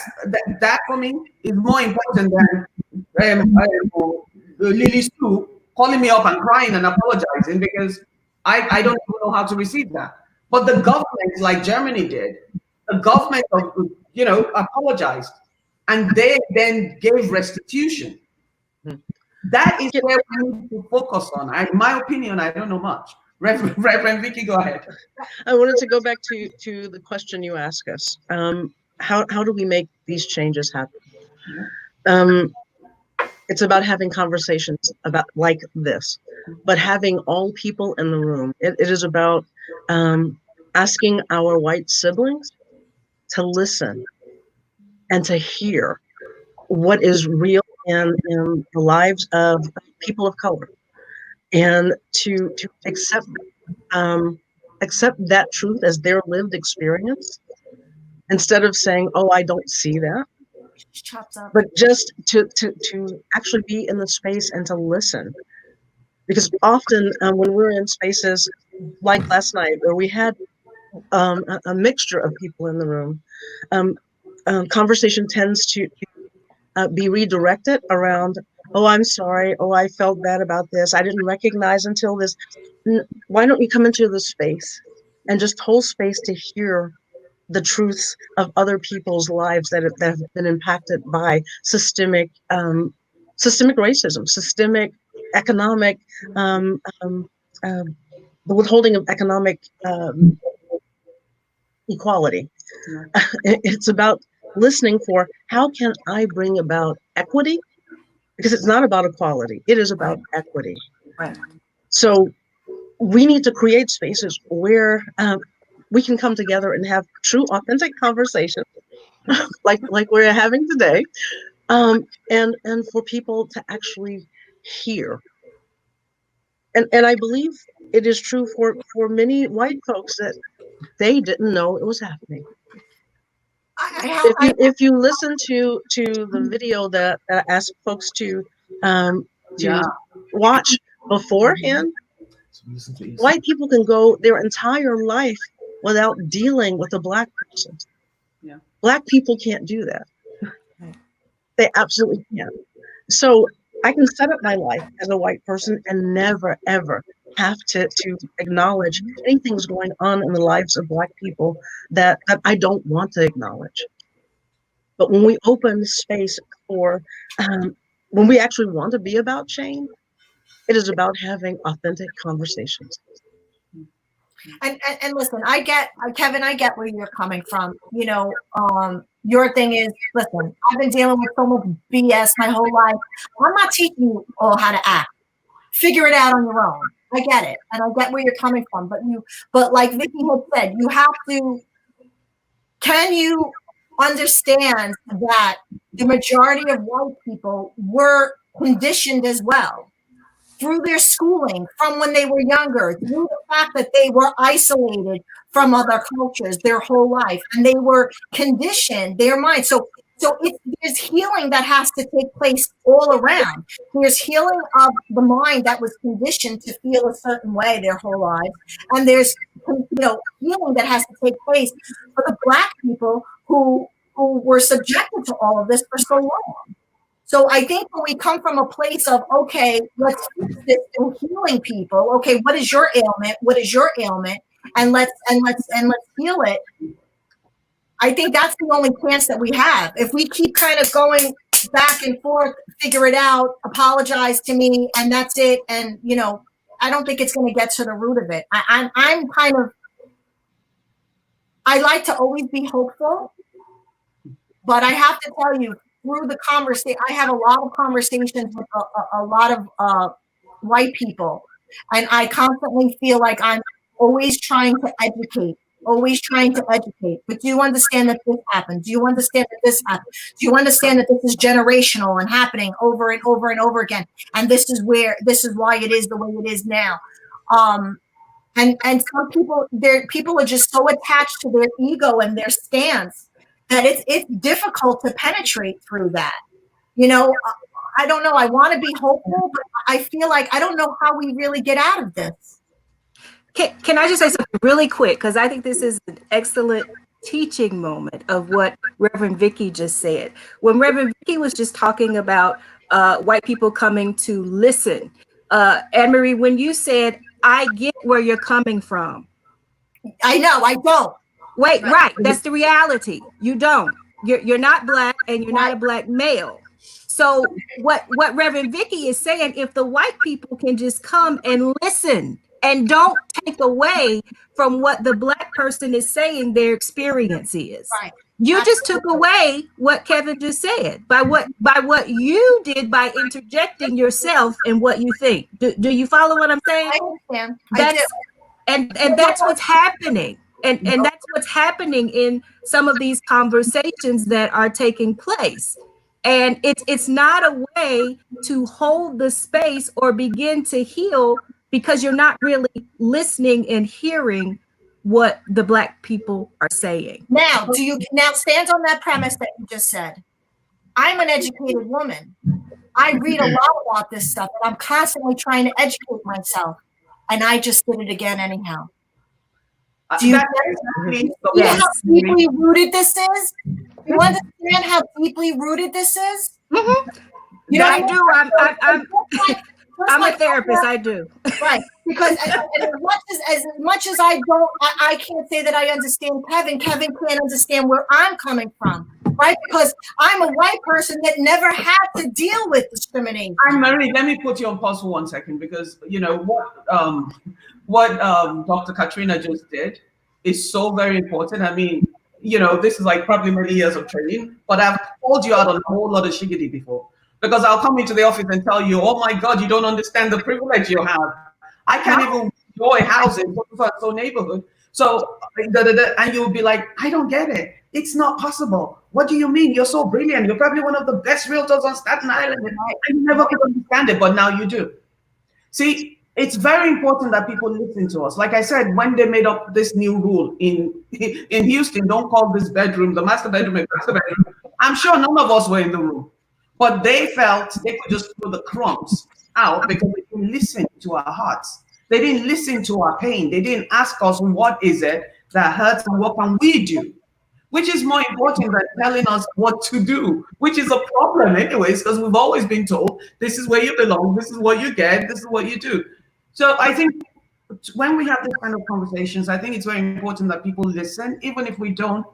for me is more important than Lily Sue calling me up and crying and apologizing, because I don't even know how to receive that. But the government, like Germany did, the government apologized, and they then gave restitution. That is where we need to focus on. In my opinion, I don't know much. Reverend Vicky, go ahead. I wanted to go back to the question you asked us. How do we make these changes happen? It's about having conversations about like this, but having all people in the room. It is about asking our white siblings to listen and to hear what is real in the lives of people of color, and to accept that truth as their lived experience, instead of saying, oh, I don't see that, but just to actually be in the space and to listen. Because often when we're in spaces like last night, where we had a mixture of people in the room, conversation tends to be redirected around, oh, I'm sorry, oh, I felt bad about this, I didn't recognize until this. Why don't you come into the space and just hold space to hear the truths of other people's lives that have been impacted by systemic racism, systemic economic, the withholding of economic equality. Yeah. It's about listening for how can I bring about equity, because it's not about equality, it is about equity. Right. So we need to create spaces where we can come together and have true, authentic conversations, like we're having today, and for people to actually hear. And I believe it is true for many white folks that they didn't know it was happening. If you listen to the video that asked folks Yeah. to watch beforehand, white people can go their entire life without dealing with a Black person. Yeah. Black people can't do that. They absolutely can't. So I can set up my life as a white person and never, ever have to acknowledge anything's going on in the lives of Black people that I don't want to acknowledge. But when we open space for, when we actually want to be about change, it is about having authentic conversations. And listen, Kevin, I get where you're coming from. You know, your thing is, listen, I've been dealing with so much BS my whole life. I'm not teaching you all how to act. Figure it out on your own. I get it, and I get where you're coming from. But like Vicky had said, you have to. Can you understand that the majority of white people were conditioned as well through their schooling from when they were younger, through the fact that they were isolated from other cultures their whole life, and they were conditioned, their mind. So there's healing that has to take place all around. There's healing of the mind that was conditioned to feel a certain way their whole lives, and there's healing that has to take place for the Black people who were subjected to all of this for so long. So I think when we come from a place of, okay, let's fix this and healing people. Okay, what is your ailment? What is your ailment? And let's heal it. I think that's the only chance that we have. If we keep kind of going back and forth, figure it out, apologize to me, and that's it. And I don't think it's going to get to the root of it. I'm kind of. I like to always be hopeful, but I have to tell you, through the conversation, I have a lot of conversations with a lot of white people, and I constantly feel like I'm always trying to educate. But do you understand that this happened? Do you understand that this happened? Do you understand that this is generational and happening over and over and over again? And this is why it is the way it is now. And some people are just so attached to their ego and their stance that it's difficult to penetrate through that. I don't know. I want to be hopeful, but I feel like I don't know how we really get out of this. Can I just say something really quick? Because I think this is an excellent teaching moment of what Reverend Vicky just said. When Reverend Vicky was just talking about white people coming to listen, Anne-Marie, when you said, I get where you're coming from. I know, I don't. Wait, right. That's the reality. You don't. You're not Black, and you're not a Black male. So what Reverend Vicky is saying, if the white people can just come and listen and don't take away from what the Black person is saying their experience is. Right. You just took away what Kevin just said by what you did by interjecting yourself and what you think. Do you follow what I'm saying? I understand. I do. And that's what's happening. And that's what's happening in some of these conversations that are taking place. And it's not a way to hold the space or begin to heal, because you're not really listening and hearing what the Black people are saying. Now, stand on that premise that you just said? I'm an educated woman. I read a lot about this stuff, and I'm constantly trying to educate myself. And I just did it again anyhow. Do you understand how deeply rooted this is? Do you understand how deeply rooted this is? Mm-hmm. I do. I'm a therapist. I do. Right. Because as much as I can't say that I understand Kevin. Kevin can't understand where I'm coming from. Right? Because I'm a white person that never had to deal with discrimination. Anne-Marie, let me put you on pause for 1 second, because what Dr. Katrina just did is so very important. I mean, this is like probably many years of training, but I've called you out on a whole lot of shiggity before. Because I'll come into the office and tell you, oh my God, you don't understand the privilege you have. I can't even enjoy housing, so neighborhood. So, and you'll be like, I don't get it. It's not possible. What do you mean? You're so brilliant. You're probably one of the best realtors on Staten Island. I never could understand it, but now you do. See, it's very important that people listen to us. Like I said, when they made up this new rule in Houston, don't call this bedroom the master bedroom a master bedroom. I'm sure none of us were in the room, but they felt they could just throw the crumbs out because they didn't listen to our hearts. They didn't listen to our pain. They didn't ask us what is it that hurts and what can we do, which is more important than telling us what to do, which is a problem anyways, because we've always been told this is where you belong, this is what you get, this is what you do. So I think when we have this kind of conversations, I think it's very important that people listen, even if we don't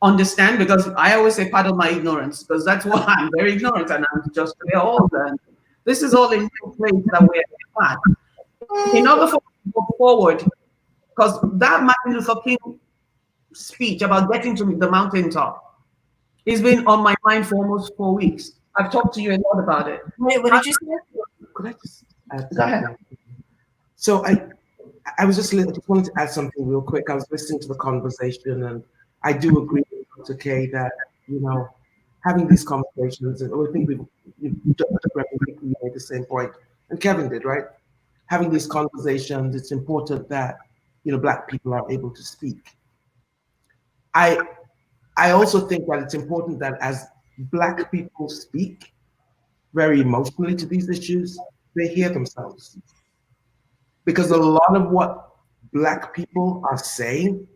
understand, because I always say part of my ignorance, because that's why I'm very ignorant and I'm just very old. And this is all in new place that we're at. In order for us to go forward, because that Martin Luther King speech about getting to the mountaintop has been on my mind for almost 4 weeks. I've talked to you a lot about it. Wait, what did you say? Could I just add Go ahead. something? So I was just wanted to add something real quick. I was listening to the conversation, and I do agree with Dr. Kay that having these conversations, and I think we made the same point, and Kevin did, right? Having these conversations, it's important that Black people are able to speak. I also think that it's important that as Black people speak very emotionally to these issues, they hear themselves. Because a lot of what Black people are saying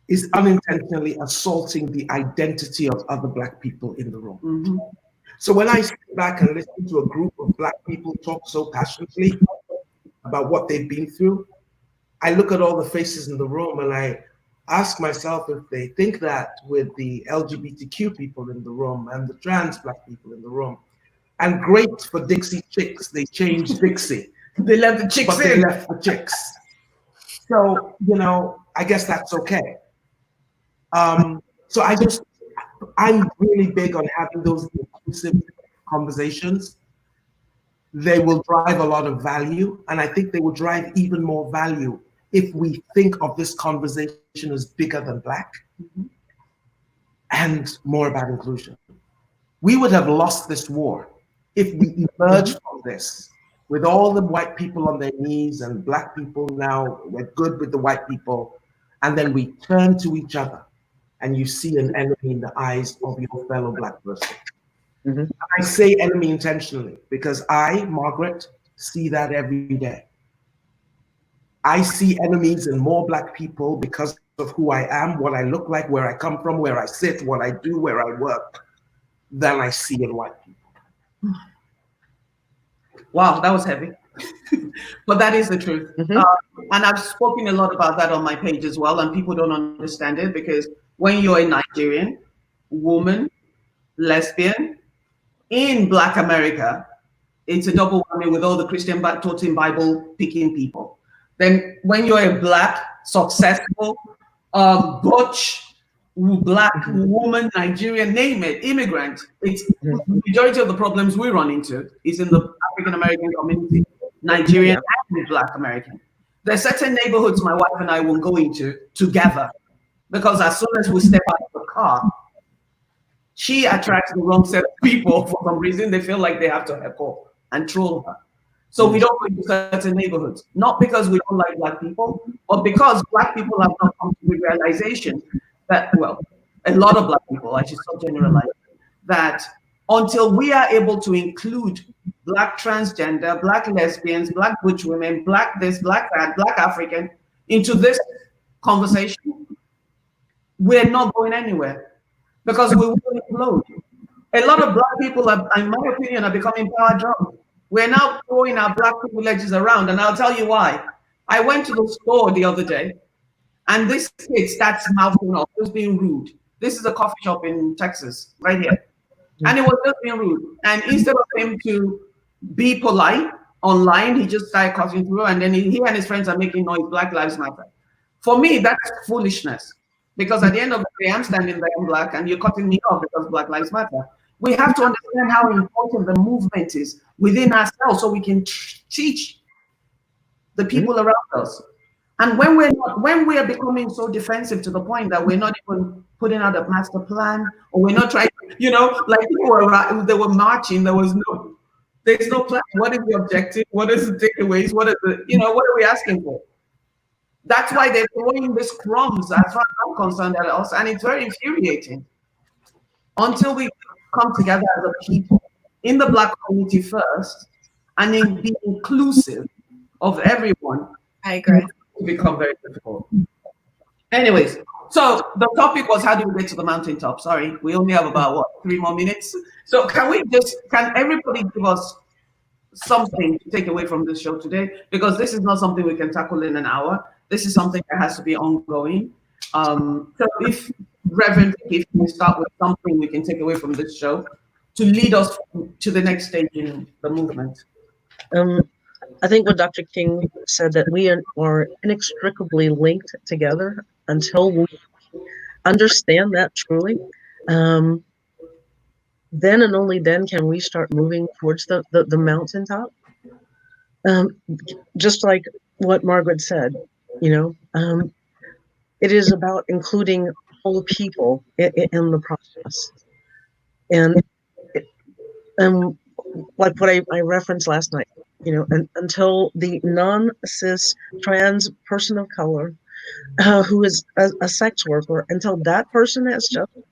is unintentionally assaulting the identity of other Black people in the room. Mm-hmm. So when I sit back and listen to a group of Black people talk so passionately about what they've been through, I look at all the faces in the room and I ask myself if they think that with the LGBTQ people in the room and the trans Black people in the room. And great for Dixie Chicks, they changed Dixie. They left the chicks but they left the chicks. So, I guess that's okay. So I'm really big on having those inclusive conversations. They will drive a lot of value, and I think they will drive even more value if we think of this conversation as bigger than Black and more about inclusion. We would have lost this war if we emerged from this with all the white people on their knees and Black people now, we're good with the white people, and then we turn to each other and you see an enemy in the eyes of your fellow Black person. Mm-hmm. I say enemy intentionally because I, Margaret, see that every day. I see enemies in more Black people because of who I am, what I look like, where I come from, where I sit, what I do, where I work, than I see in white people. Wow, that was heavy. But that is the truth. Mm-hmm. And I've spoken a lot about that on my page as well, and people don't understand it because when you're a Nigerian, woman, lesbian, in Black America, it's a double whammy with all the Christian toting Bible picking people. Then when you're a Black, successful, butch, Black woman, Nigerian, name it, immigrant, it's the majority of the problems we run into is in the African American community, Nigerian and Black American. There's certain neighborhoods my wife and I will go into together because as soon as we step out of the car, she attracts the wrong set of people for some reason. They feel like they have to heckle and troll her. So we don't go into certain neighborhoods, not because we don't like Black people, but because Black people have not come to the realization that, well, a lot of Black people, I should stop generalizing, that until we are able to include Black transgender, Black lesbians, Black butch women, Black this, Black that, Black African into this conversation, we're not going anywhere because we will implode. A lot of Black people, in my opinion, are becoming power drunk. We're now throwing our Black privileges around, and I'll tell you why. I went to the store the other day, and this kid starts mouthing off, just being rude. This is a coffee shop in Texas, right here. And it was just being rude. And instead of him to be polite online, he just started coughing through, and then he and his friends are making noise, Black Lives Matter. For me, that's foolishness. Because at the end of the day, I'm standing there in black and you're cutting me off because Black Lives Matter. We have to understand how important the movement is within ourselves so we can teach the people around us. And when we are becoming so defensive to the point that we're not even putting out a master plan, or we're not trying, like people they were marching, there's no plan. What is the objective? What is the takeaways? What are we asking for? That's why they're throwing these crumbs, as far as I'm concerned, at us, and it's very infuriating. Until we come together as a people in the Black community first, and then be inclusive of everyone, I agree. it become very difficult. Anyways, so the topic was, how do we get to the mountaintop? Sorry, we only have about 3 more minutes. So can everybody give us something to take away from this show today? Because this is not something we can tackle in an hour. This is something that has to be ongoing. So if Reverend, if we start with something we can take away from this show to lead us to the next stage in the movement. I think what Dr. King said, that we are inextricably linked together. Until we understand that truly, then and only then can we start moving towards the mountaintop. Just like what Margaret said, it is about including whole people in the process. And like what I referenced last night, until the non-cis trans person of color who is a sex worker, until that person has justice,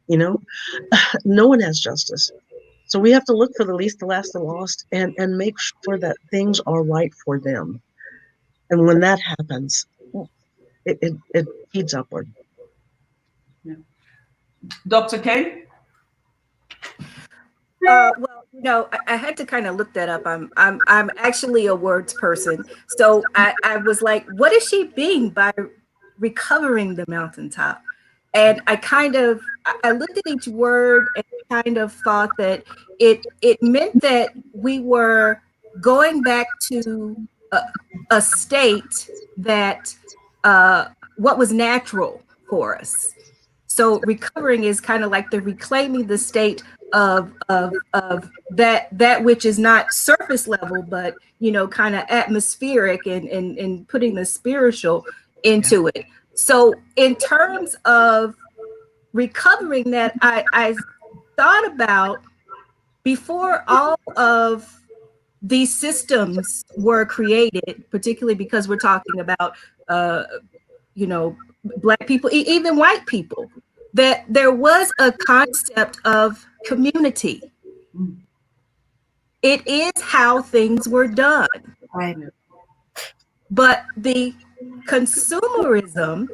no one has justice. So we have to look for the least, the last, the lost, and make sure that things are right for them. And when that happens, it feeds upward. Yeah. Dr. K? Well, I had to kind of look that up. I'm actually a words person, so I was like, what is she being by recovering the mountaintop? And I looked at each word and kind of thought that it meant that we were going back to a state that what was natural for us. So recovering is kind of like the reclaiming the state of that which is not surface level, but kind of atmospheric, and putting the spiritual into it. So in terms of recovering that, I thought about, before all of these systems were created, particularly because we're talking about Black people, even white people, that there was a concept of community. It is how things were done. Right. But the consumerism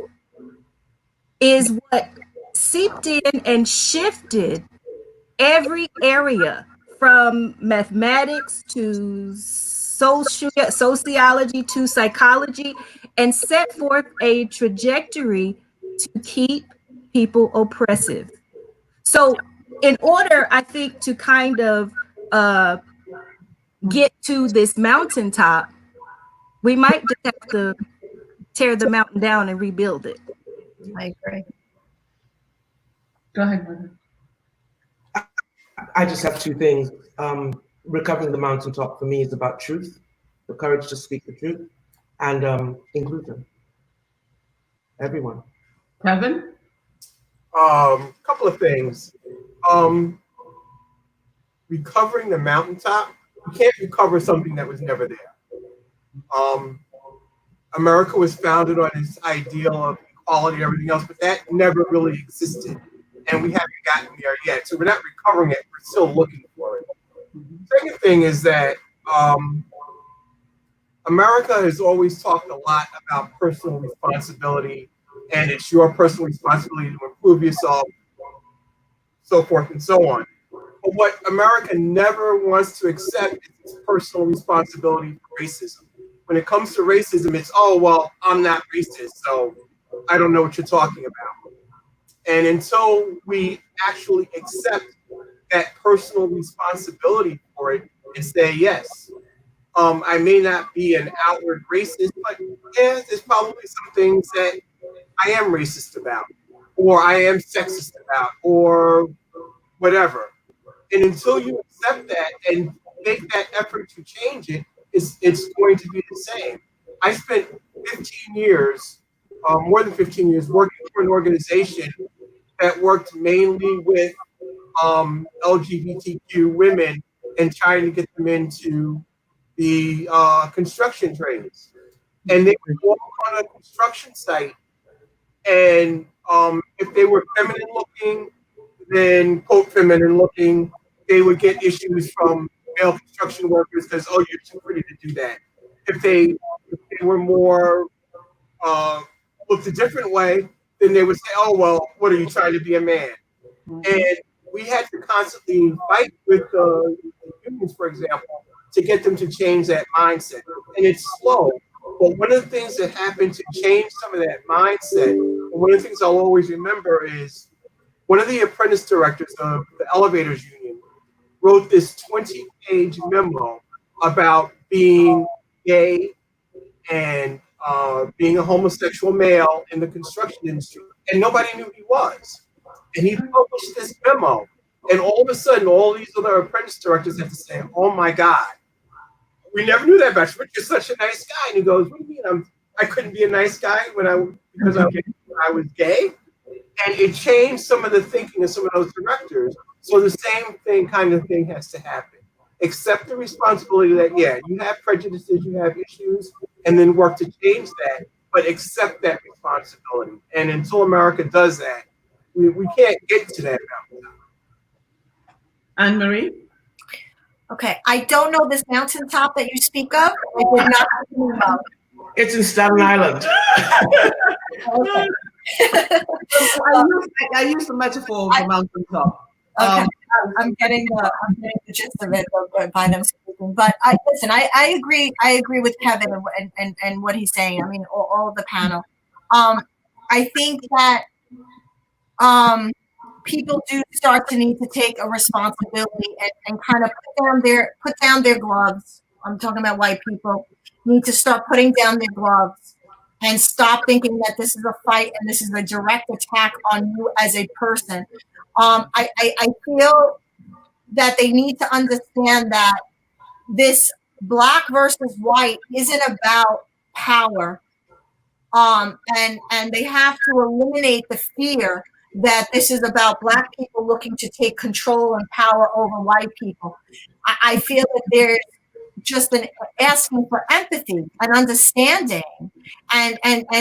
is what seeped in and shifted every area, from mathematics to sociology to psychology, and set forth a trajectory to keep people oppressive. So in order, I think, to kind of get to this mountaintop, we might just have to tear the mountain down and rebuild it. I agree. Go ahead, Margaret. I just have two things. Recovering the mountaintop for me is about truth, the courage to speak the truth, and inclusion. Everyone. Kevin? Couple of things. Recovering the mountaintop, you can't recover something that was never there. America was founded on this ideal of equality and everything else, but that never really existed. And we haven't gotten there yet. So we're not recovering it, we're still looking for it. Second thing is that America has always talked a lot about personal responsibility, and it's your personal responsibility to improve yourself, so forth and so on. But what America never wants to accept is its personal responsibility for racism. When it comes to racism, it's, oh, well, I'm not racist, so I don't know what you're talking about. And until we actually accept that personal responsibility for it and say yes, I may not be an outward racist, but yeah, there's probably some things that I am racist about, or I am sexist about, or whatever. And until you accept that and make that effort to change it, it's going to be the same. I spent 15 years, more than 15 years, working for an organization that worked mainly with LGBTQ women and trying to get them into the construction trades. And they would walk on a construction site, and if they were feminine looking, then quote feminine looking, they would get issues from male construction workers because, oh, you're too pretty to do that. If they were more looked a different way, then they would say, oh, well, what are you trying to be a man? And we had to constantly fight with the unions, for example, to get them to change that mindset. And it's slow. But one of the things that happened to change some of that mindset, and one of the things I'll always remember is one of the apprentice directors of the elevators union wrote this 20-page memo about being gay and being a homosexual male in the construction industry. And nobody knew he was. And he published this memo. And all of a sudden, all these other apprentice directors had to say, oh my God, we never knew that about you, but you're such a nice guy. And he goes, what do you mean I couldn't be a nice guy because I was gay? And it changed some of the thinking of some of those directors. So the same kind of thing has to happen. Accept the responsibility that, yeah, you have prejudices, you have issues, and then work to change that, but accept that responsibility. And until America does that, we can't get to that mountaintop. Anne-Marie? Okay, I don't know this mountaintop that you speak of. I did not know about. It's in Staten Island. Okay. I use the metaphor of the mountaintop. Okay, I'm getting the gist of it by them speaking. But listen, I agree. I agree with Kevin and what he's saying. I mean, all of the panel. I think that people do start to need to take a responsibility and kind of put down their gloves. I'm talking about white people need to start putting down their gloves and stop thinking that this is a fight and this is a direct attack on you as a person. I feel that they need to understand that this black versus white isn't about power. And they have to eliminate the fear that this is about black people looking to take control and power over white people. I feel that there's just an asking for empathy and understanding and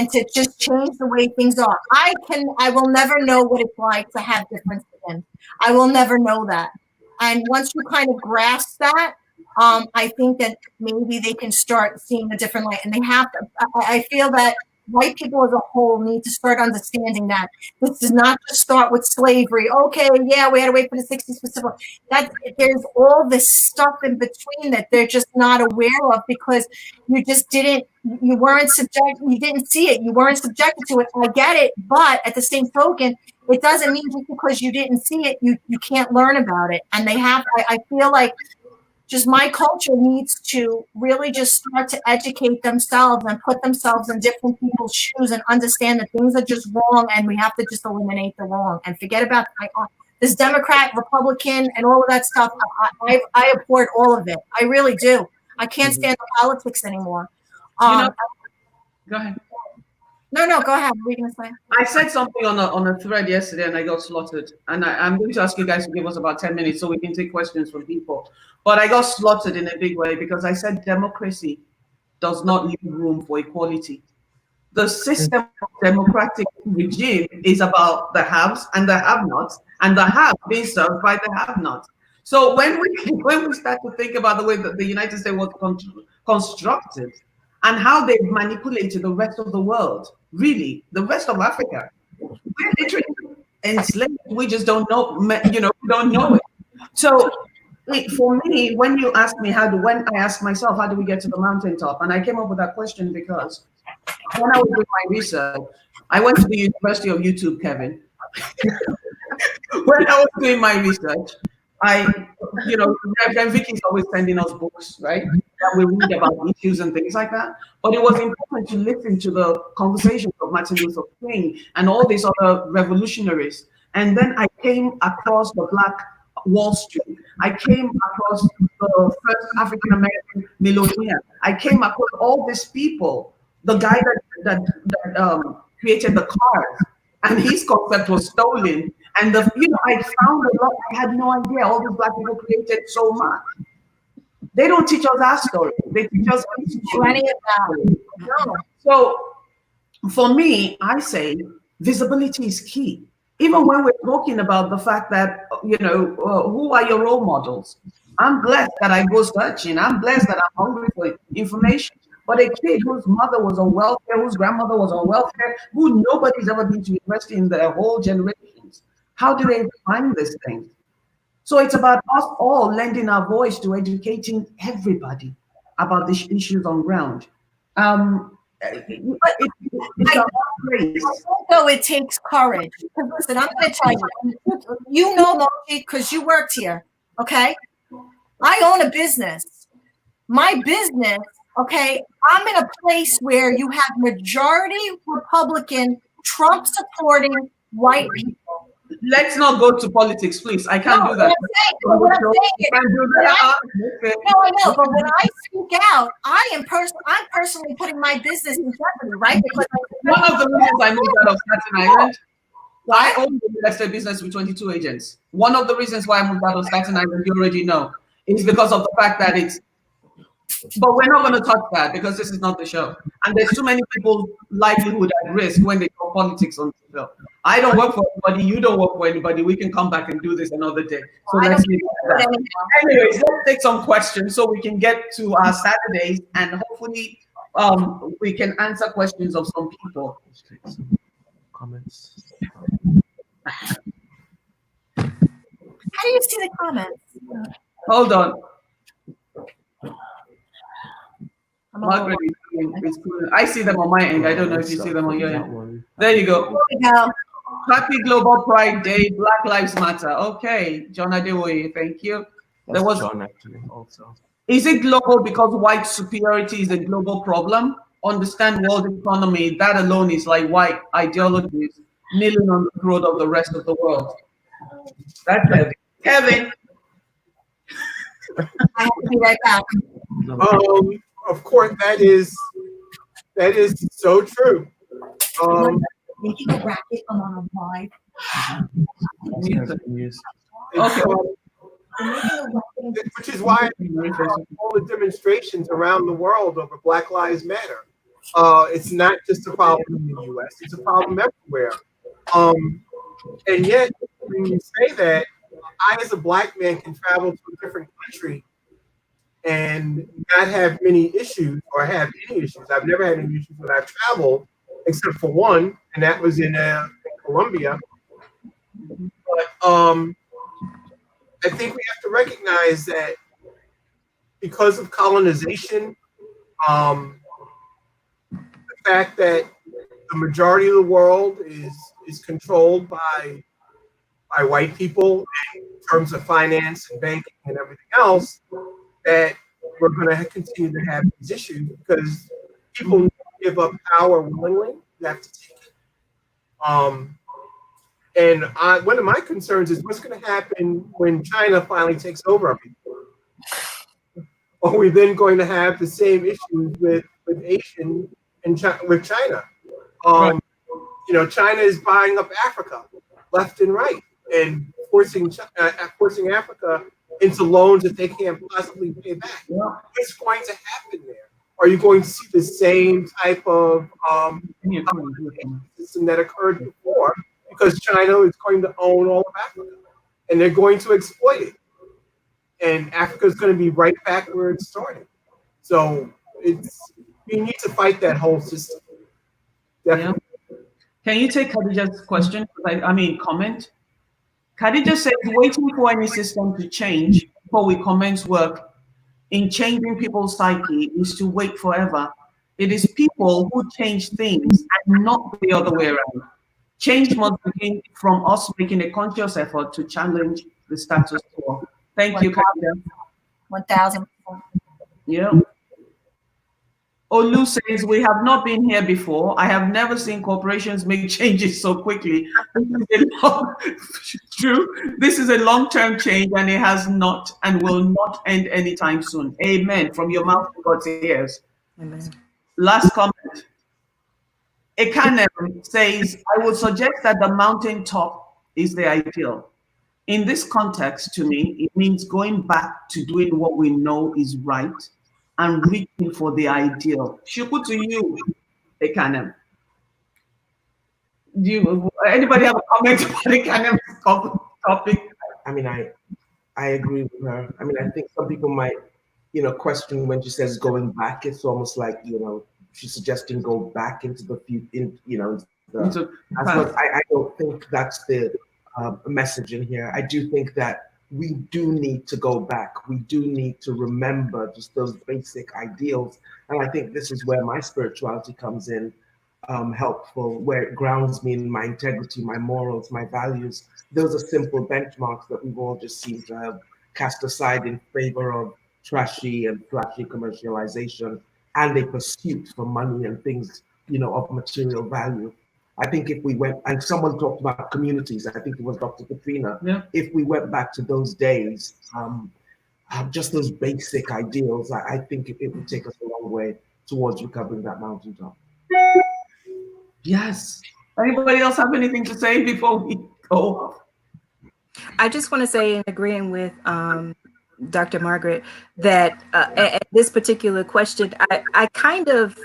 to just change the way things are. I will never know what it's like to have different skin. I will never know that. And once you kind of grasp that, I think that maybe they can start seeing a different light. And they have to, I feel that white people as a whole need to start understanding that this does not just start with slavery. Okay, yeah, we had to wait for the 60s specifically. That there's all this stuff in between that they're just not aware of because you just didn't see it. You weren't subjected to it. I get it, but at the same token, it doesn't mean just because you didn't see it, you can't learn about it. And I feel like just my culture needs to really just start to educate themselves and put themselves in different people's shoes and understand that things are just wrong and we have to just eliminate the wrong and forget about this Democrat, Republican, and all of that stuff. I abhor all of it. I really do. I can't stand the politics anymore. Go ahead. No, go ahead. What were you going to say? I said something on a thread yesterday and I got slaughtered. And I'm going to ask you guys to give us about 10 minutes so we can take questions from people. But I got slaughtered in a big way because I said democracy does not leave room for equality. The system of democratic regime is about the haves and the have-nots, and the have being served by the have-nots. So when we start to think about the way that the United States was constructed and how they've manipulated the rest of the world, really, the rest of Africa, we're literally enslaved. We just don't know, we don't know it. So for me, when you ask me when I ask myself, how do we get to the mountaintop? And I came up with that question because when I was doing my research, I went to the University of YouTube, Kevin. When I was doing my research, I you know, Reverend Vicky's always sending us books, right? That we read about issues and things like that. But it was important to listen to the conversations of Martin Luther King and all these other revolutionaries. And then I came across the Black Wall Street. I came across the first African American millionaire. I came across all these people. The guy that created the cars, and his concept was stolen. And I found a lot. I had no idea all these Black people created so much. They don't teach us our story. They teach us Plenty of that. No. So for me, I say visibility is key. Even when we're talking about the fact that, who are your role models? I'm blessed that I go searching. I'm blessed that I'm hungry for information. But a kid whose mother was on welfare, whose grandmother was on welfare, who nobody's ever been to university in their whole generations, how do they find these things? So it's about us all lending our voice to educating everybody about these issues on ground. It's a place. So it takes courage. Because listen, I'm going to tell you, you know, Moji, because you worked here, okay? I own a business. My business, okay, I'm in a place where you have majority Republican, Trump supporting white people. Let's not go to politics, please. I can't do that. What I'm saying, no, I know, but when I speak out, I'm personally putting my business in jeopardy, right? Because one of the reasons I moved out of Staten Island, I own a real estate business with 22 agents. One of the reasons why I moved out of Staten Island, you already know, is because of the fact that but we're not going to touch that because this is not the show. And there's too many people's livelihood at risk when they talk politics on the show. I don't work for anybody. You don't work for anybody. We can come back and do this another day. So let's leave it at that. Anyways, let's take some questions so we can get to our Saturdays and hopefully we can answer questions of some people. Comments. how do you see the comments? Hold on. Margaret, I see them on my end. I don't know if you see them on your end. There you go. There we go. Happy Global Pride Day. Black Lives Matter. Okay, John Adewoye, thank you. There was John actually also. Is it global because white superiority is a global problem? Understand world economy. That alone is like white ideologies kneeling on the throat of the rest of the world. That's heavy. Kevin. I have to be right back. Of course, that is so true. Making a racket on live. Okay. Which is why all the demonstrations around the world over Black Lives Matter. It's not just a problem in the U.S. It's a problem everywhere. And yet, when you say that, I, as a Black man, can travel to a different country and not have many issues or have any issues. I've never had any issues when I've traveled, except for one, and that was in Colombia. But I think we have to recognize that because of colonization, the fact that the majority of the world is controlled by white people in terms of finance and banking and everything else, that we're going to continue to have these issues because people give up power willingly. You have to take it. And one of my concerns is what's going to happen when China finally takes over everything. Are we then going to have the same issues with Asian and with China? China is buying up Africa left and right and forcing Africa into loans that they can't possibly pay back. What's going to happen there? Are you going to see the same type of system that occurred before? Because China is going to own all of Africa, and they're going to exploit it. And Africa is going to be right back where it started. So we need to fight that whole system. Definitely. Yeah. Can you take Khadija's question? Comment. Khadija says, waiting for any system to change before we commence work in changing people's psyche is to wait forever. It is people who change things and not the other way around. Change must begin from us making a conscious effort to challenge the status quo. Thank you, Katia. 1,000%. Yeah. Olu says, we have not been here before. I have never seen corporations make changes so quickly. True. This is a long-term change and it has not and will not end anytime soon. Amen. From your mouth to God's ears. Amen. Last comment. Ekanem says, I would suggest that the mountaintop is the ideal. In this context, to me, it means going back to doing what we know is right and reaching for the ideal. Shuku to you, Ekanem. Do you, anybody have a comment about Ekanem's topic? I mean, I agree with her. I mean, I think some people might, question when she says going back. It's almost like, she's suggesting go back into the future, I don't think that's the message in here. I do think that we do need to go back. We do need to remember just those basic ideals. And I think this is where my spirituality comes in helpful, where it grounds me in my integrity, my morals, my values. Those are simple benchmarks that we've all just seemed to have cast aside in favor of trashy and flashy commercialization and a pursuit for money and things, of material value. I think if we went, and someone talked about communities, I think it was Dr. Katrina, Yeah. if we went back to those days, just those basic ideals, I think it would take us a long way towards recovering that mountaintop. Yes. Anybody else have anything to say before we go? I just want to say, in agreeing with Dr. Margaret, that at this particular question, I kind of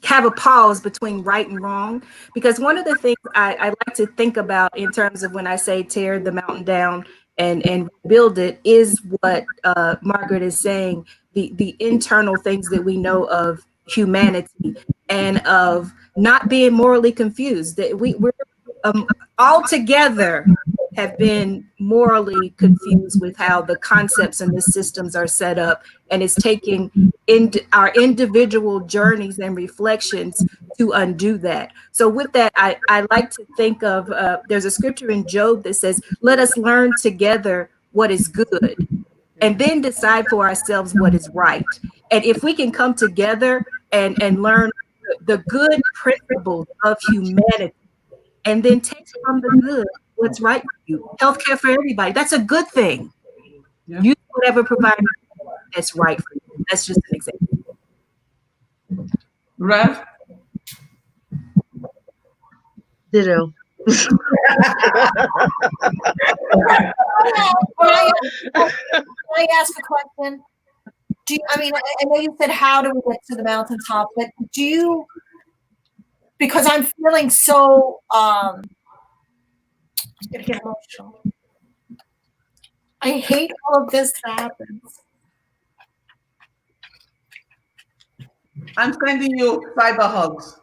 have a pause between right and wrong, because one of the things I like to think about in terms of when I say tear the mountain down and build it is what Margaret is saying, the internal things that we know of humanity and of not being morally confused, that we're all together have been morally confused with how the concepts and the systems are set up, and it's taking our individual journeys and reflections to undo that. So with that, I like to think of, there's a scripture in Job that says, let us learn together what is good and then decide for ourselves what is right. And if we can come together and learn the good principles of humanity, and then take from the good what's right for you. Healthcare for everybody. That's a good thing. Yeah. Use whatever provider that's right for you. That's just an example. Rev? Ditto. Can I ask a question? I know you said how do we get to the mountaintop, but because I'm feeling so I'm gonna get emotional. I hate all of this that happens. I'm sending you cyber hugs.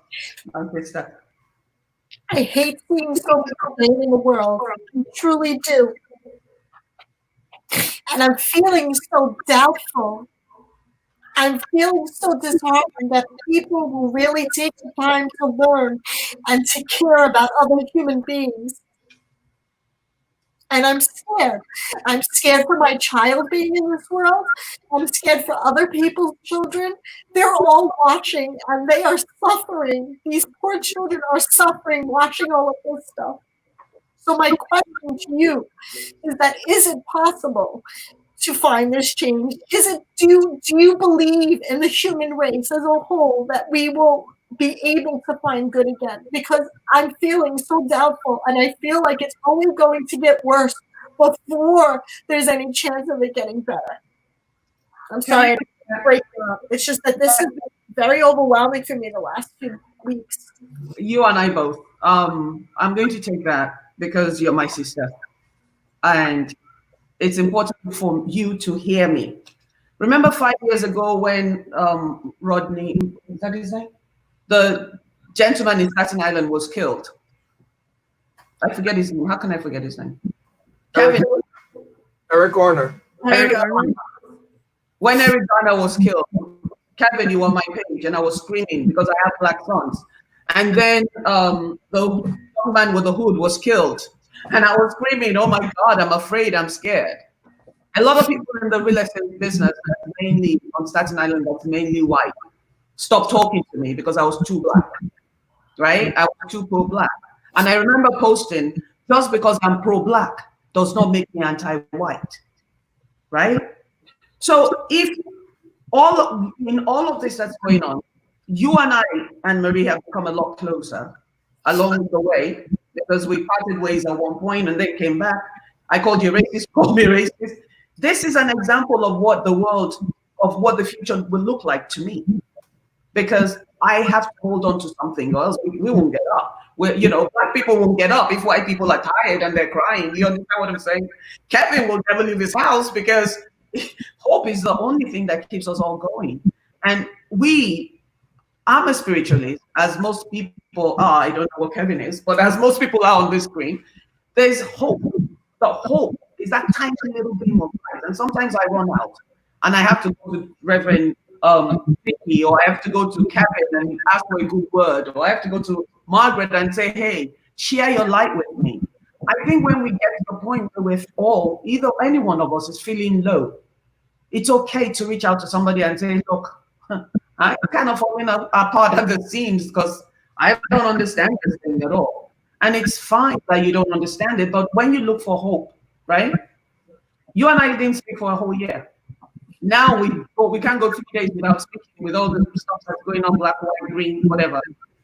I hate seeing so much pain in the world. I truly do. And I'm feeling so doubtful. I'm feeling so disheartened that people will really take the time to learn and to care about other human beings. And I'm scared. I'm scared for my child being in this world. I'm scared for other people's children. They're all watching and they are suffering. These poor children are suffering watching all of this stuff. So my question to you is that, is it possible to find this change? Do you believe in the human race as a whole that we will be able to find good again? Because I'm feeling so doubtful and I feel like it's only going to get worse before there's any chance of it getting better. I'm sorry to break you up. It's just that this has been very overwhelming for me the last few weeks. You and I both. I'm going to take that because you're my sister. And it's important for you to hear me. Remember 5 years ago when Rodney, is that his name? The gentleman in Staten Island was killed. I forget his name. How can I forget his name? Kevin. Eric Garner. Eric Garner. When Eric Garner was killed, Kevin, you were on my page, and I was screaming because I have black sons. And then the young man with the hood was killed. And I was screaming, oh my God, I'm afraid, I'm scared. A lot of people in the real estate business, mainly on Staten Island, that's mainly white, stopped talking to me because I was too black, right? I was too pro-black. And I remember posting, just because I'm pro-black does not make me anti-white, right? So if in all of this that's going on, you and I and Marie have become a lot closer along the way because we parted ways at one point and then came back. I called you racist, called me racist. This is an example of what the future will look like to me, because I have to hold on to something, or else we won't get up. Black people won't get up if white people are tired and they're crying. You understand what I'm saying? Kevin will never leave his house because hope is the only thing that keeps us all going. And I'm a spiritualist, as most people are. I don't know what Kevin is, but as most people are on this screen, there's hope. The hope is that tiny little beam of light. And sometimes I run out and I have to go to Reverend Vicky, or I have to go to Kevin and ask for a good word, or I have to go to Margaret and say, hey, share your light with me. I think when we get to the point where either any one of us is feeling low, it's okay to reach out to somebody and say, look, I'm kind of falling apart at the seams because I don't understand this thing at all. And it's fine that you don't understand it, but when you look for hope, right? You and I didn't speak for a whole year. Now we can't go 2 days without speaking, with all the stuff that's going on, black, white, green, whatever.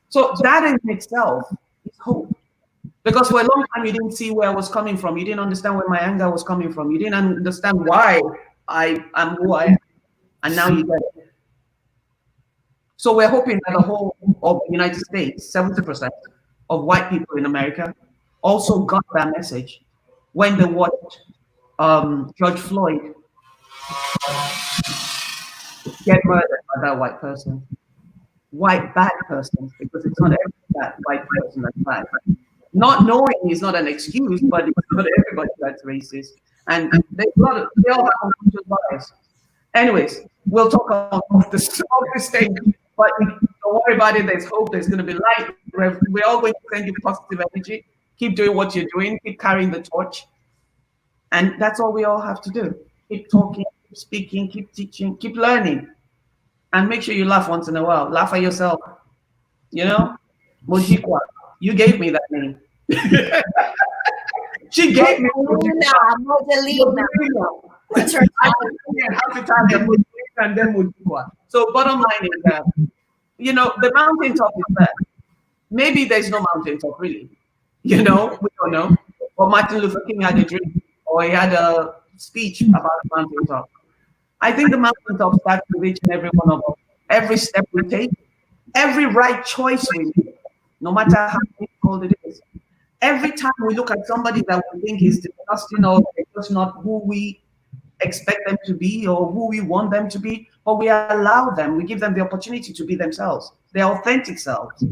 So that in itself is hope. Because for a long time, you didn't see where I was coming from. You didn't understand where my anger was coming from. You didn't understand why I am who I am. And now you get it. So we're hoping that the whole of the United States, 70% of white people in America, also got that message when they watched George Floyd get murdered by that white person. White bad person, because it's not every that white person that's bad. Not knowing is not an excuse, but it's not everybody that's racist. And they all have unconscious bias. Anyways, we'll talk off the stage, but don't worry about it. There's hope. There's going to be light. We're all going to send you positive energy. Keep doing what you're doing. Keep carrying the torch. And that's all we all have to do. Keep talking, keep speaking, keep teaching, keep learning. And make sure you laugh once in a while. Laugh at yourself. Moji, you gave me that name. She gave me Mojalina. So bottom line is that, the mountaintop is there. Maybe there's no mountaintop really. We don't know. But Martin Luther King had a dream, or he had a speech about the mountaintop. I think the mountaintop starts with each and every one of us. Every step we take, every right choice we make, no matter how difficult it is. Every time we look at somebody that we think is disgusting or just not who we expect them to be or who we want them to be, but we allow them, we give them the opportunity to be themselves, their authentic selves.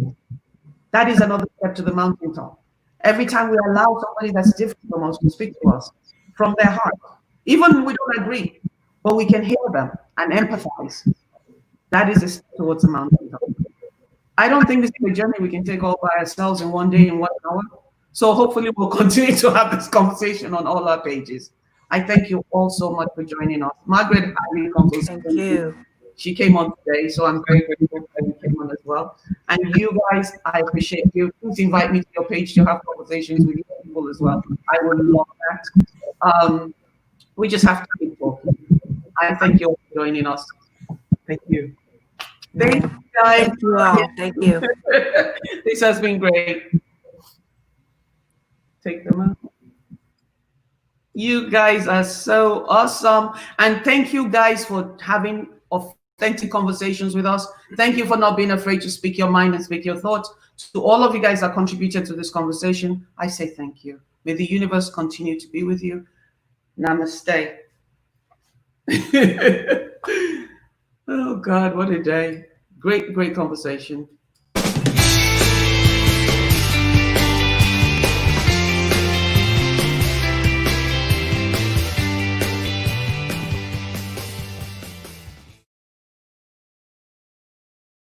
That is another step to the mountaintop. Every time we allow somebody that's different from us to speak to us from their heart, even if we don't agree, but we can hear them and empathize. That is a step towards the mountaintop. I don't think this is a journey we can take all by ourselves in one day, in 1 hour. So hopefully we'll continue to have this conversation on all our pages. I thank you all so much for joining us. Margaret, thank you. She came on today, so I'm very grateful that you came on as well. And you guys, I appreciate you. Please invite me to your page to have conversations with your people as well. I would love that. We just have to keep talking. I thank you all for joining us. Thank you. Thank you, guys. Thank you all. Thank you. This has been great. Take them out. You guys are so awesome. And thank you guys for having authentic conversations with us. Thank you for not being afraid to speak your mind and speak your thoughts. To all of you guys that contributed to this conversation, I say thank you. May the universe continue to be with you. Namaste. Oh God, what a day. Great, great conversation.